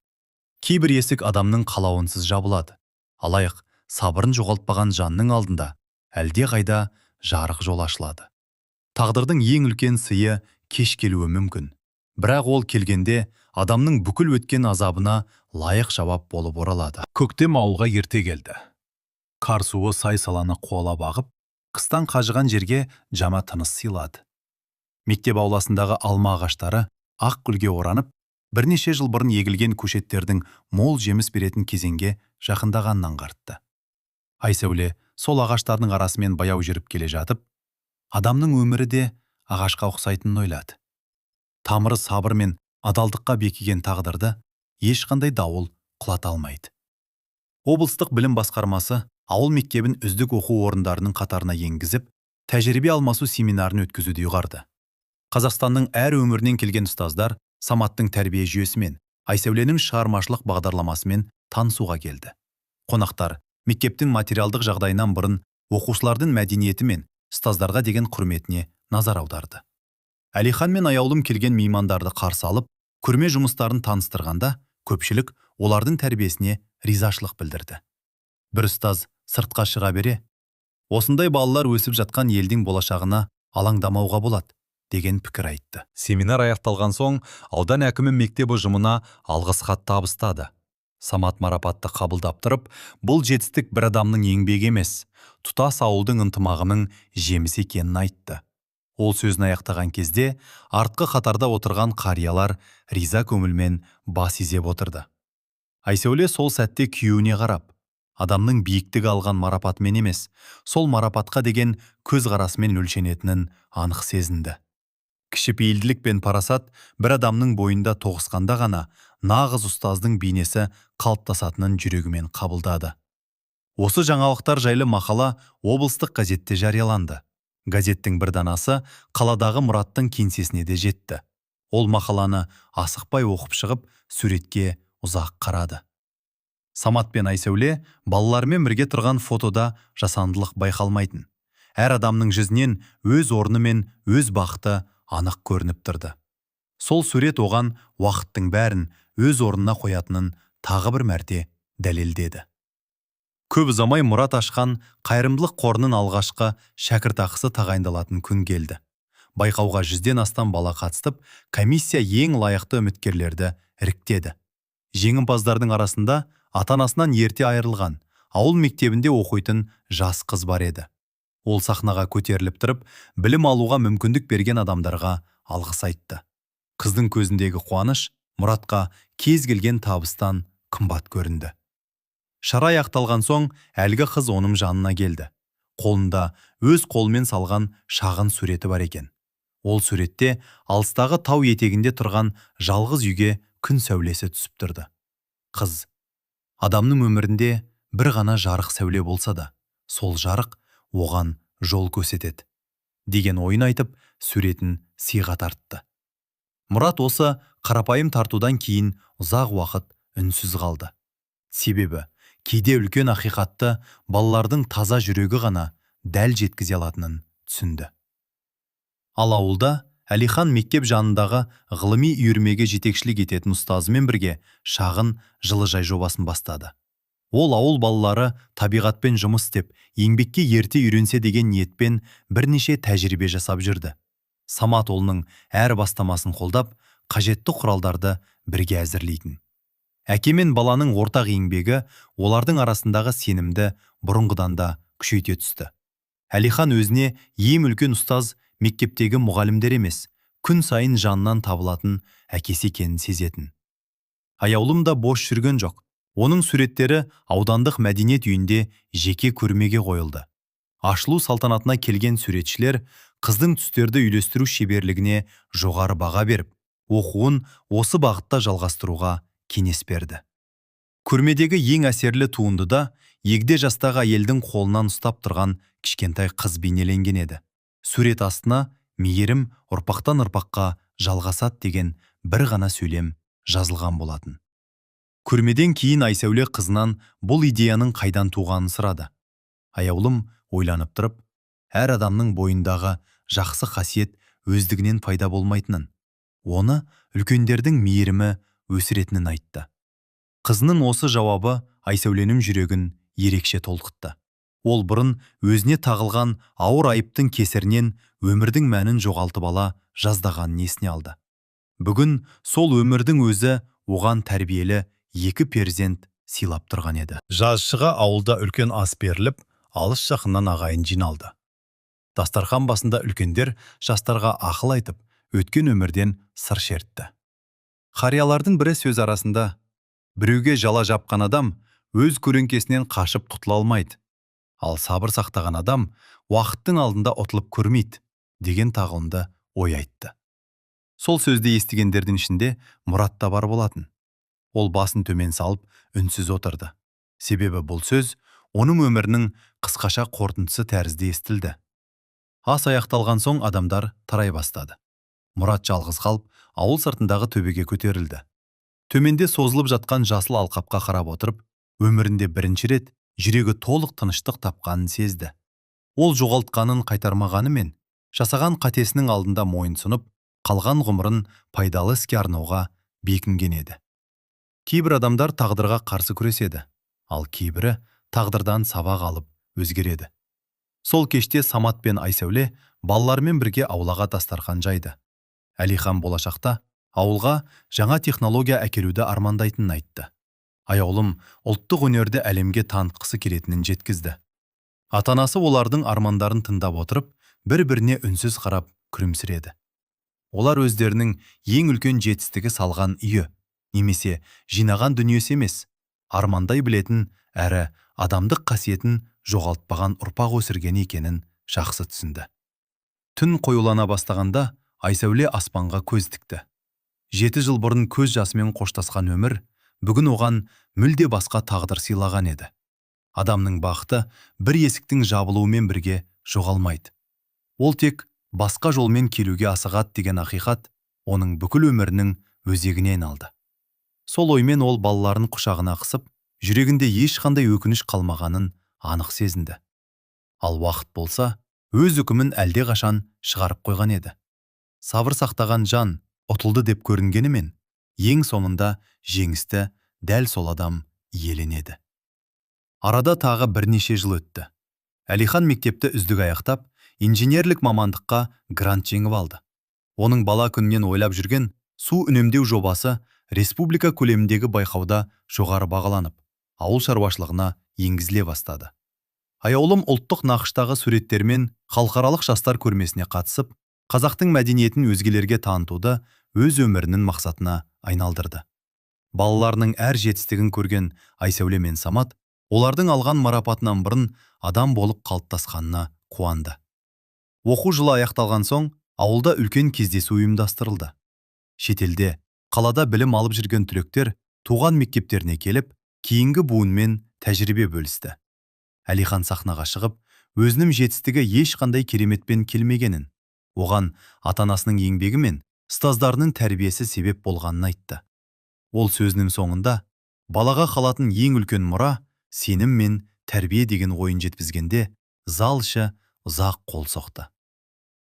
Кейбір есік адамның қалауынсыз жабылады. Алайық, сабырын жоғалтпаған жанның алдында әлде қайда жарық жол ашылады. Тағдырдың ең үлкен сыйы кеш келуі мүмкін. Бірақ ол келгенде адамның бүкіл өткен азабына лайық жауап болып оралады. Көктем ауылға ерте келді. Қар суы сай-саланы қуалап ағып, қыстан қажыған жерге жама тыныс сыйлады. Мектеп ауласындағы алма ағаштары ақ гүлге оранып, бірнеше жыл бұрын егілген көшеттердің мол жеміс беретін кезеңге жақындағанын аңғартты. Айсәуле сол ағаштардың арасымен баяу жүріп келе жатып, адамның өмірі де ағашқа ұқсайтынын ойлады. Тамыры сабыр мен адалдыққа бекіген тағдырды ешқандай дауыл құлата алмайды. Облыстық білім басқармасы ауыл мектебін үздік оқу орындарының қатарына енгізіп, тәжірибе алмасу семинарын өткізуді ұйғарды. Қазақстанның әр өңірінен келген ұстаздар Саматтың тәрбие жүйесімен, Айсәуленің шығармашылық бағдарламасымен танысуға келді. Қонақтар мектептің материалдық жағдайынан бұрын оқушылардың мәдениеті мен ұстаздарға деген құрметіне назар аударды. Әлихан мен аяулым келген меймандарды қарсы алып, көрме жұмыстарын таныстырғанда, көпшілік олардың тәрбиесіне ризашылық білдірді. Бір ұстаз сыртқа шыға бере, осындай балалар өсіп жатқан елдің болашағына алаңдамауға болады, деген пікір айтты. Семинар аяқталған соң, аудан әкімі мектеп ұжымына алғыс хат табыстады. Самат марапатты қабылдап тұрып, бұл жетістік бір адамның еңбегі емес, тұтас ауылдың ынтымағының жемісі екенін айтты. Ол сөзін аяқтаған кезде, артқы қатарда отырған қариялар риза көңілмен бас изеп отырды. Айсәуле сол сәтте күйеуіне қарап, адамның биіктігі алған марапатымен емес, сол марапатқа деген көз қарасымен өлшенетінін анық сезінді. Кішіпейілділік пен парасат бір адамның бойында тоғысқанда ғана нағыз ұстаздың бейнесі қалыптасатынын жүрегімен қабылдады. Осы жаңалықтар жайлы мақала облыстық газетте жарияланды. Газеттің бір данасы қаладағы Мұраттың кеңсесіне де жетті. Ол мақаланы асықпай оқып шығып, суретке ұзақ қарады. Самат пен Айсәуле балалармен бірге тұрған фотода жасандылық байқалмайтын. Әр адамның жүзінен өз орны мен өз бақыты анық көрініп тұрды. Сол сурет оған уақыттың бәрін өз орнына қоятынын тағы бір мәрте дәлелдеді. Көп ұзамай Мұрат ашқан қайырымдылық қорының алғашқы шәкіртақысы тағайындалатын күн келді. Байқауға 100-ден астам бала қатысып, комиссия ең лайықты үміткерлерді іріктеді. Жеңімпаздардың арасында ата-анасынан ерте айырылған, ауыл мектебінде оқитын жас қыз бар еді. Ол сахнаға көтеріліп тұрып, білім алуға мүмкіндік берген адамдарға алғыс айтты. Қыздың көзіндегі қуаныш Мұратқа кез келген табыстан қымбат көрінді. Шара аяқталған соң, әлгі қыз оның жанына келді. Қолында өз қолмен салған шағын суреті бар екен. Ол суретте алыстағы тау етегінде тұрған жалғыз үйге күн сәулесі түсіп тұрды. Қыз, адамның өмірінде бір ғана жарық сәуле болса да, сол жарық оған жол көрсетеді, деген ойын айтып, суретін сыйға тартты. Мұрат осы қарапайым тартудан кейін ұзақ уақыт үнсіз қалды. Себебі, кейде үлкен ақиқатты балалардың таза жүрегі ғана дәл жеткізе алатынын түсінді. Ал ауылда Әлихан мектеп жанындағы ғылыми үйірмеге жетекшілік ететін ұстазымен бірге шағын жылыжай жобасын бастады. Ол ауыл балалары табиғатпен жұмыс істеп, еңбекке ерте үйренсе деген ниетпен бірнеше тәжірибе жасап жүрді. Самат ұлының әр бастамасын қолдап, қажетті құралдарды бірге әзірлейтін. Әке мен баланың ортақ еңбегі олардың арасындағы сенімді бұрынғыдан да күшейте түсті. Әлихан өзіне ең үлкен ұстаз мектептегі мұғалімдер емес, күн сайын жанынан табылатын әкесі екенін сезетін. Аяулым да бос жүрген жоқ. Оның суреттері аудандық мәдениет үйінде жеке көрмеге қойылды. Ашылу салтанатына келген суретшілер қыздың түстерді үйлестіру шеберлігіне жоғары баға беріп, оқуын осы бағытта жалғастыруға кеңес берді. Көрмедегі ең әсерлі туындыда егде жастағы әйелдің қолынан ұстап тұрған кішкентай қыз бейнеленген еді. Сурет астына мейірім ұрпақтан ұрпаққа жалғасады деген бір ғана сөйлем жазылған болатын. Көрмеден кейін Айсәуле қызынан бұл идеяның қайдан туғанын сұрады. Аяулым ойланып тұрып, әр адамның бойындағы жақсы қасиет өздігінен пайда болмайтынын, оны үлкендердің мейірімі өсіретінін айтты. Қызының осы жауабы Айсәуленің жүрегін ерекше толқытты. Ол бұрын өзіне тағылған ауыр айыптың кесірінен өмірдің мәнін жоғалтып ала жаздағанын есіне алды. Бүгін сол өмірдің өзі оған тәрбиелі екі перзент сыйлап тұрған еді. Жазшыға ауылда үлкен ас беріліп, алыс жақыннан ағайын жиналды. Дастархан басында үлкендер жастарға ақыл айтып, өткен өмірден сыр шертті. Қариялардың бірі сөз арасында: біреуге жала жапқан адам өз көлеңкесінен қашып құтыла алмайды, ал сабыр сақтаған адам уақыттың алдында ұтылып көрмейді, деген тағылымды ой айтты. Сол сөзді естігендердің ішінде Мұрат та бар болатын. Ол басын төмен салып үнсіз отырды. Себебі бұл сөз оның өмірінің қысқаша қорытындысы тәрізді естілді. Ас аяқталған соң адамдар тарай бастады. Мұрат жалғыз қалып, ауыл сыртындағы төбеге көтерілді. Төменде созылып жатқан жасыл алқапқа қарап отырып, өмірінде бірінші рет жүрегі толық тыныштық тапқанын сезді. Ол жоғалтқанын қайтармағанымен, жасаған қатесінің алдында мойынсұнып, қалған ғұмырын пайдалы іске арнауға бекінген еді. Кейбір адамдар тағдырға қарсы күреседі, ал кейбірі тағдырдан сабақ алып өзгереді. Сол кеште Самат пен Айсәуле балалармен бірге аулаға дастархан жайды. Әлихан болашақта ауылға жаңа технология әкелуді армандайтынын айтты. Аяулым ұлттық өнерді әлемге танытқысы келетінін жеткізді. Ата-анасы олардың армандарын тыңдап отырып, бір-біріне үнсіз қарап күлімсіреді. Олар өздерінің ең үлкен жетістігі салған үйі, немесе жинаған дүниесі емес, армандай білетін әрі адамдық қасиетін жоғалтпаған ұрпақ өсірген екенін жақсы түсінді. Түн қоюлана бастағанда Айсәуле аспанға көз тікті. 7 жыл бұрын көз жасымен қоштасқан өмір бүгін оған мүлде басқа тағдыр сыйлаған еді. Адамның бақыты бір есіктің жабылуымен бірге жоғалмайды. Ол тек басқа жолмен келуге асығады деген ақиқат оның бүкіл өмірінің өзегіне айналды. Сол оймен ол балаларын құшағына қысып, жүрегінде ешқандай өкініш қалмағанын анық сезінді. Ал уақыт болса, өз үкімін әлде қашан шығарып қойған еді. Сабыр сақтаған жан ұтылды деп көрінгенімен, ең соңында жеңісті дәл сол адам иеленеді. Арада тағы бірнеше жыл өтті. Әлихан мектепті үздік аяқтап, инженерлік мамандыққа грант жеңіп алды. Оның бала күннен ойлап жүрген су үнемдеу жобасы республика көлеміндегі байқауда жоғары бағаланып, ауыл шаруашылығына енгізіле бастады. Аяулым ұлттық нақыштағы суреттермен халықаралық жастар көрмесіне қатысып, қазақтың мәдениетін өзгелерге танытуды өз өмірінің мақсатына айналдырды. Балаларының әр жетістігін көрген Айсәуле мен Самат олардың алған марапатынан бұрын адам болып қалыптасқанына қуанды. Оқу жылы аяқталған соң ауылда үлкен кездесу ұйымдастырылды. Шетелде, қалада білім алып жүрген түлектер туған мектептеріне келіп, кейінгі буынмен тәжірибе бөлісті. Әлихан сахнаға шығып, өзінің жетістігі ешқандай кереметпен келмегенін, оған ата-анасының еңбегі мен ұстаздарының тәрбиесі себеп болғанын айтты. Ол сөзінің соңында балаға қалатын ең үлкен мұра сенім мен тәрбие деген ойын жеткізгенде зал іші ұзақ қол соқты.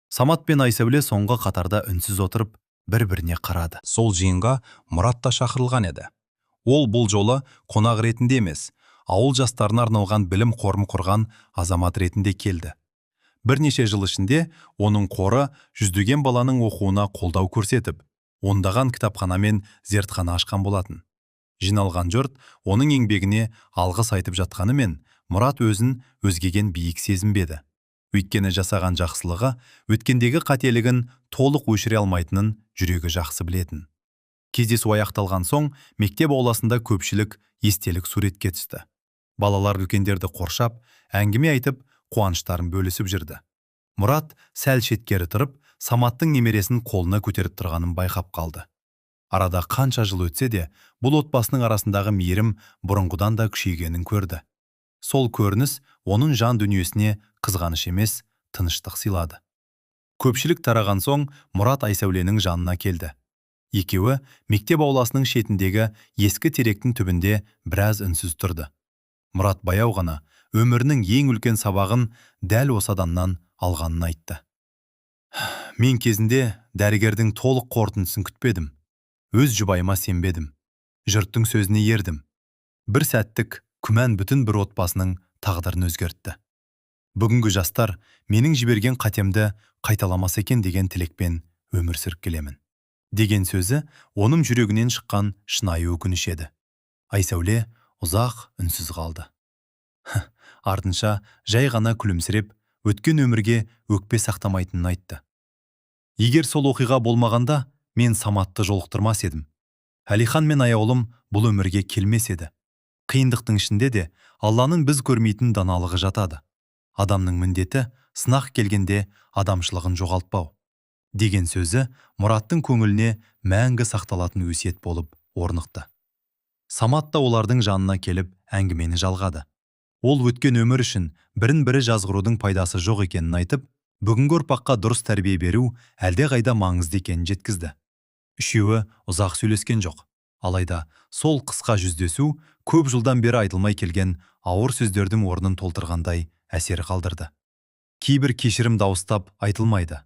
Самат пен Айсәуле соңғы қатарда үнсіз отырып, бір-біріне қарады. Сол жиынға Мұрат та шақырылған еді. Ол бұл жолы қонақ ретінде емес, ауыл жастарына арналған білім қорын құрған азамат ретінде келді. Бірнеше жыл ішінде оның қоры жүздеген баланың оқуына қолдау көрсетіп, ондаған кітапхана мен зертхана ашқан болатын. Жиналған жұрт оның еңбегіне алғыс айтып жатқанымен, Мұрат өзін өзгеген биік сезінбеді. Өйткені жасаған жақсылығы өткендегі қателігін толық өшіре алмайтынын жүрегі жақсы білетін. Кездесу аяқталған соң мектеп ауласында көпшілік естелік суретке түсті. Балалар үлкендерді қоршап, әңгіме айтып, қуаныштарын бөлісіп жүрді. Мұрат сәл шеткері тұрып, Саматтың немересін қолына көтеріп тұрғанын байқап қалды. Арада қанша жыл өтсе де, бұл отбасының арасындағы мейірім бұрынғыдан да күшейгенін көрді. Сол көрініс оның жан дүниесіне қызғаныш емес, тыныштық сыйлады. Көпшілік тараған соң Мұрат Айсәуленің жанына келді. Екеуі мектеп ауласының шетіндегі ескі теректің түбінде біраз үнсіз тұрды. Мұрат баяу ғана өмірінің ең үлкен сабағын дәл осы адамнан алғанын айтты. Мен кезінде дәрігердің толық қорытындысын күтпедім. Өз жұбайыма сенбедім. Жұрттың сөзіне ердім. Бір сәттік күмән бүтін бір отбасының тағдырын өзгертті. Бүгінгі жастар менің жіберген қатемді қайталамас екен деген тілекпен өмір сүріп келемін. Деген сөзі оның жүрегінен шыққан шынайы өкініш еді. Айсәуле ұзақ үнсіз қалды. Артынша жай ғана күлімсіреп, өткен өмірге өкпе сақтамайтынын айтты. Егер сол оқиға болмағанда, мен Саматты жолықтырмас едім. Әлихан мен аяулым бұл өмірге келмес еді. Қиындықтың ішінде де Алланың біз көрмейтін даналығы жатады. Адамның міндеті сынақ келгенде адамшылығын жоғалтпау. Деген сөзі Мұраттың көңіліне мәңгі сақталатын өсиет болып орнықты. Самат та олардың жанына келіп әңгімені жалғады. Ол өткен өмір үшін бірін-бірі жазғырудың пайдасы жоқ екенін айтып, бүгінгі ұрпаққа дұрыс тәрбие беру әлдеқайда маңызды екенін жеткізді. Үшеуі ұзақ сөйлескен жоқ. Алайда сол қысқа жүздесу көп жылдан бері айтылмай келген ауыр сөздердің орнын толтырғандай әсер қалдырды. Кейбір кешірім дауыстап айтылмайды.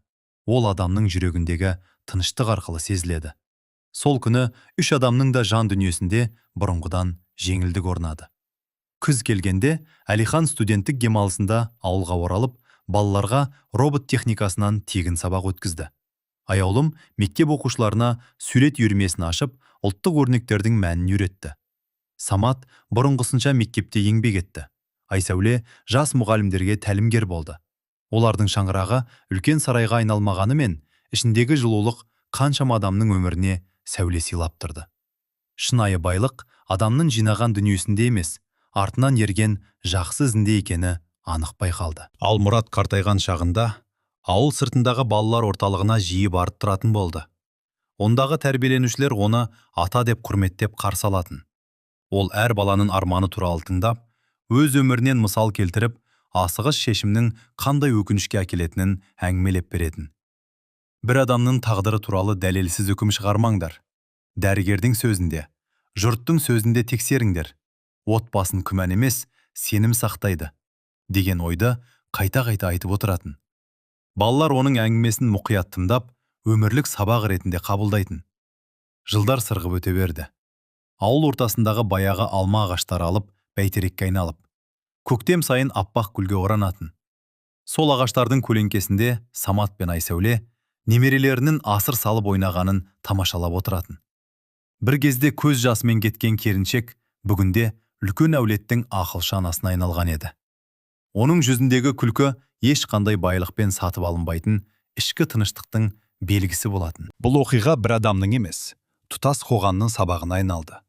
Ол адамның жүрегіндегі тыныштық арқылы сезіледі. Сол күні үш адамның да жан дүниесінде бұрынғыдан жеңілдік орнады. Күз келгенде Әлихан студенттік демалысында ауылға оралып, балаларға робот техникасынан тегін сабақ өткізді. Аяулым мектеп оқушыларына сурет үйірмесін ашып, ұлттық өрнектердің мәнін үйретті. Самат бұрынғысынша мектепте еңбек етті. Айсәуле жас мұғалімдерге тәлімгер болды. Олардың шаңырағы үлкен сарайға айналмағанымен, ішіндегі жылулық қаншама адамның өміріне сәуле сыйлап тұрды. Шынайы байлық адамның жинаған дүниесінде емес, артынан ерген жақсы ізінде екені анық байқалды. Ал Мұрат қартайған шағында ауыл сыртындағы балалар орталығына жиі барып тұратын болды. Ондағы тәрбиеленушілер оны ата деп құрметтеп қарсы алатын. Ол әр баланың арманы туралы тыңдап, өз өмірінен мысал келтіріп, асығыс шешімнің қандай өкінішке әкелетінін әңгімелеп беретін. Бір адамның тағдыры туралы дәлелсіз үкім шығармаңдар. Дәрігердің сөзінде, жұрттың сөзінде тексеріңдер. Отбасын күмән емес, сенім сақтайды, деген ойды қайта-қайта айтып отыратын. Балалар оның әңгімесін мұқият тыңдап, өмірлік сабақ ретінде қабылдайтын. Жылдар сырғып өте берді. Ауыл ортасындағы баяғы алма ағаштары алып, бәйтерекке айналып, көктем сайын аппақ гүлге оранатын. Сол ағаштардың көлеңкесінде Самат пен Айсәуле немерелерінің асыр салып ойнағанын тамашалап отыратын. Бір кезде көз жасымен кеткен келіншек бүгінде үлкен әулеттің ақылшы анасына айналған еді. Оның жүзіндегі күлкі ешқандай байлықпен сатып алынбайтын ішкі тыныштықтың белгісі болатын. Бұл оқиға бір адамның емес, тұтас қоғамның сабағына айналды.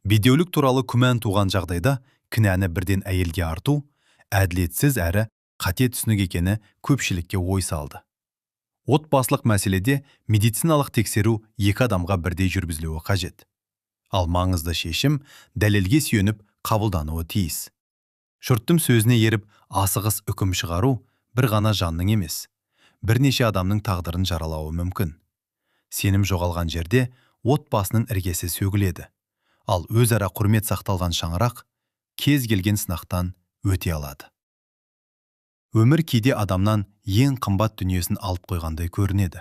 Бедеулік туралы күмән туған жағдайда кінәні бірден әйелге арту, әділетсіз әрі қате түсінік екені көпшілікке ой салды. Отбасылық мәселеде медициналық тексеру екі адамға бірдей жүргізілуі қажет. Ал маңызды шешім дәлелге сүйеніп қабылдануы тиіс. Жұрттың сөзіне еріп асығыс үкім шығару бір ғана жанның емес, бірнеше адамның тағдырын жаралауы мүмкін. Сенім жоғалған жерде отбасының іргесі сөгіледі. Ал өзара құрмет сақталған шаңырақ кез келген сынақтан өте алады. Өмір кейде адамнан ең қымбат дүниесін алып қойғандай көрінеді.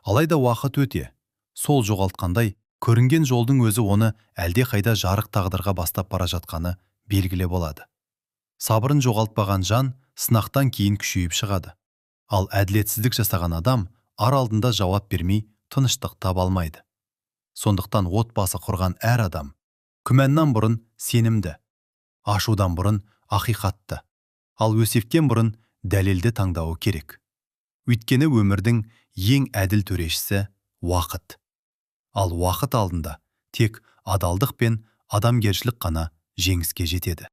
Алайда уақыт өте, сол жоғалтқандай көрінген жолдың өзі оны әлде қайда жарық тағдырға бастап бара жатқаны белгілі болады. Сабырын жоғалтпаған жан сынақтан кейін күшейіп шығады. Ал әділетсіздік жасаған адам ар алдында жауап бермей тыныштық таба алмайды. Сондықтан отбасы құрған әр адам күмәннан бұрын сенімді, ашудан бұрын ақиқатты, ал өсектен бұрын дәлелді таңдауы керек. Өйткені өмірдің ең әділ төрешісі уақыт. Ал уақыт алдында тек адалдық пен адамгершілік қана жеңіске жетеді.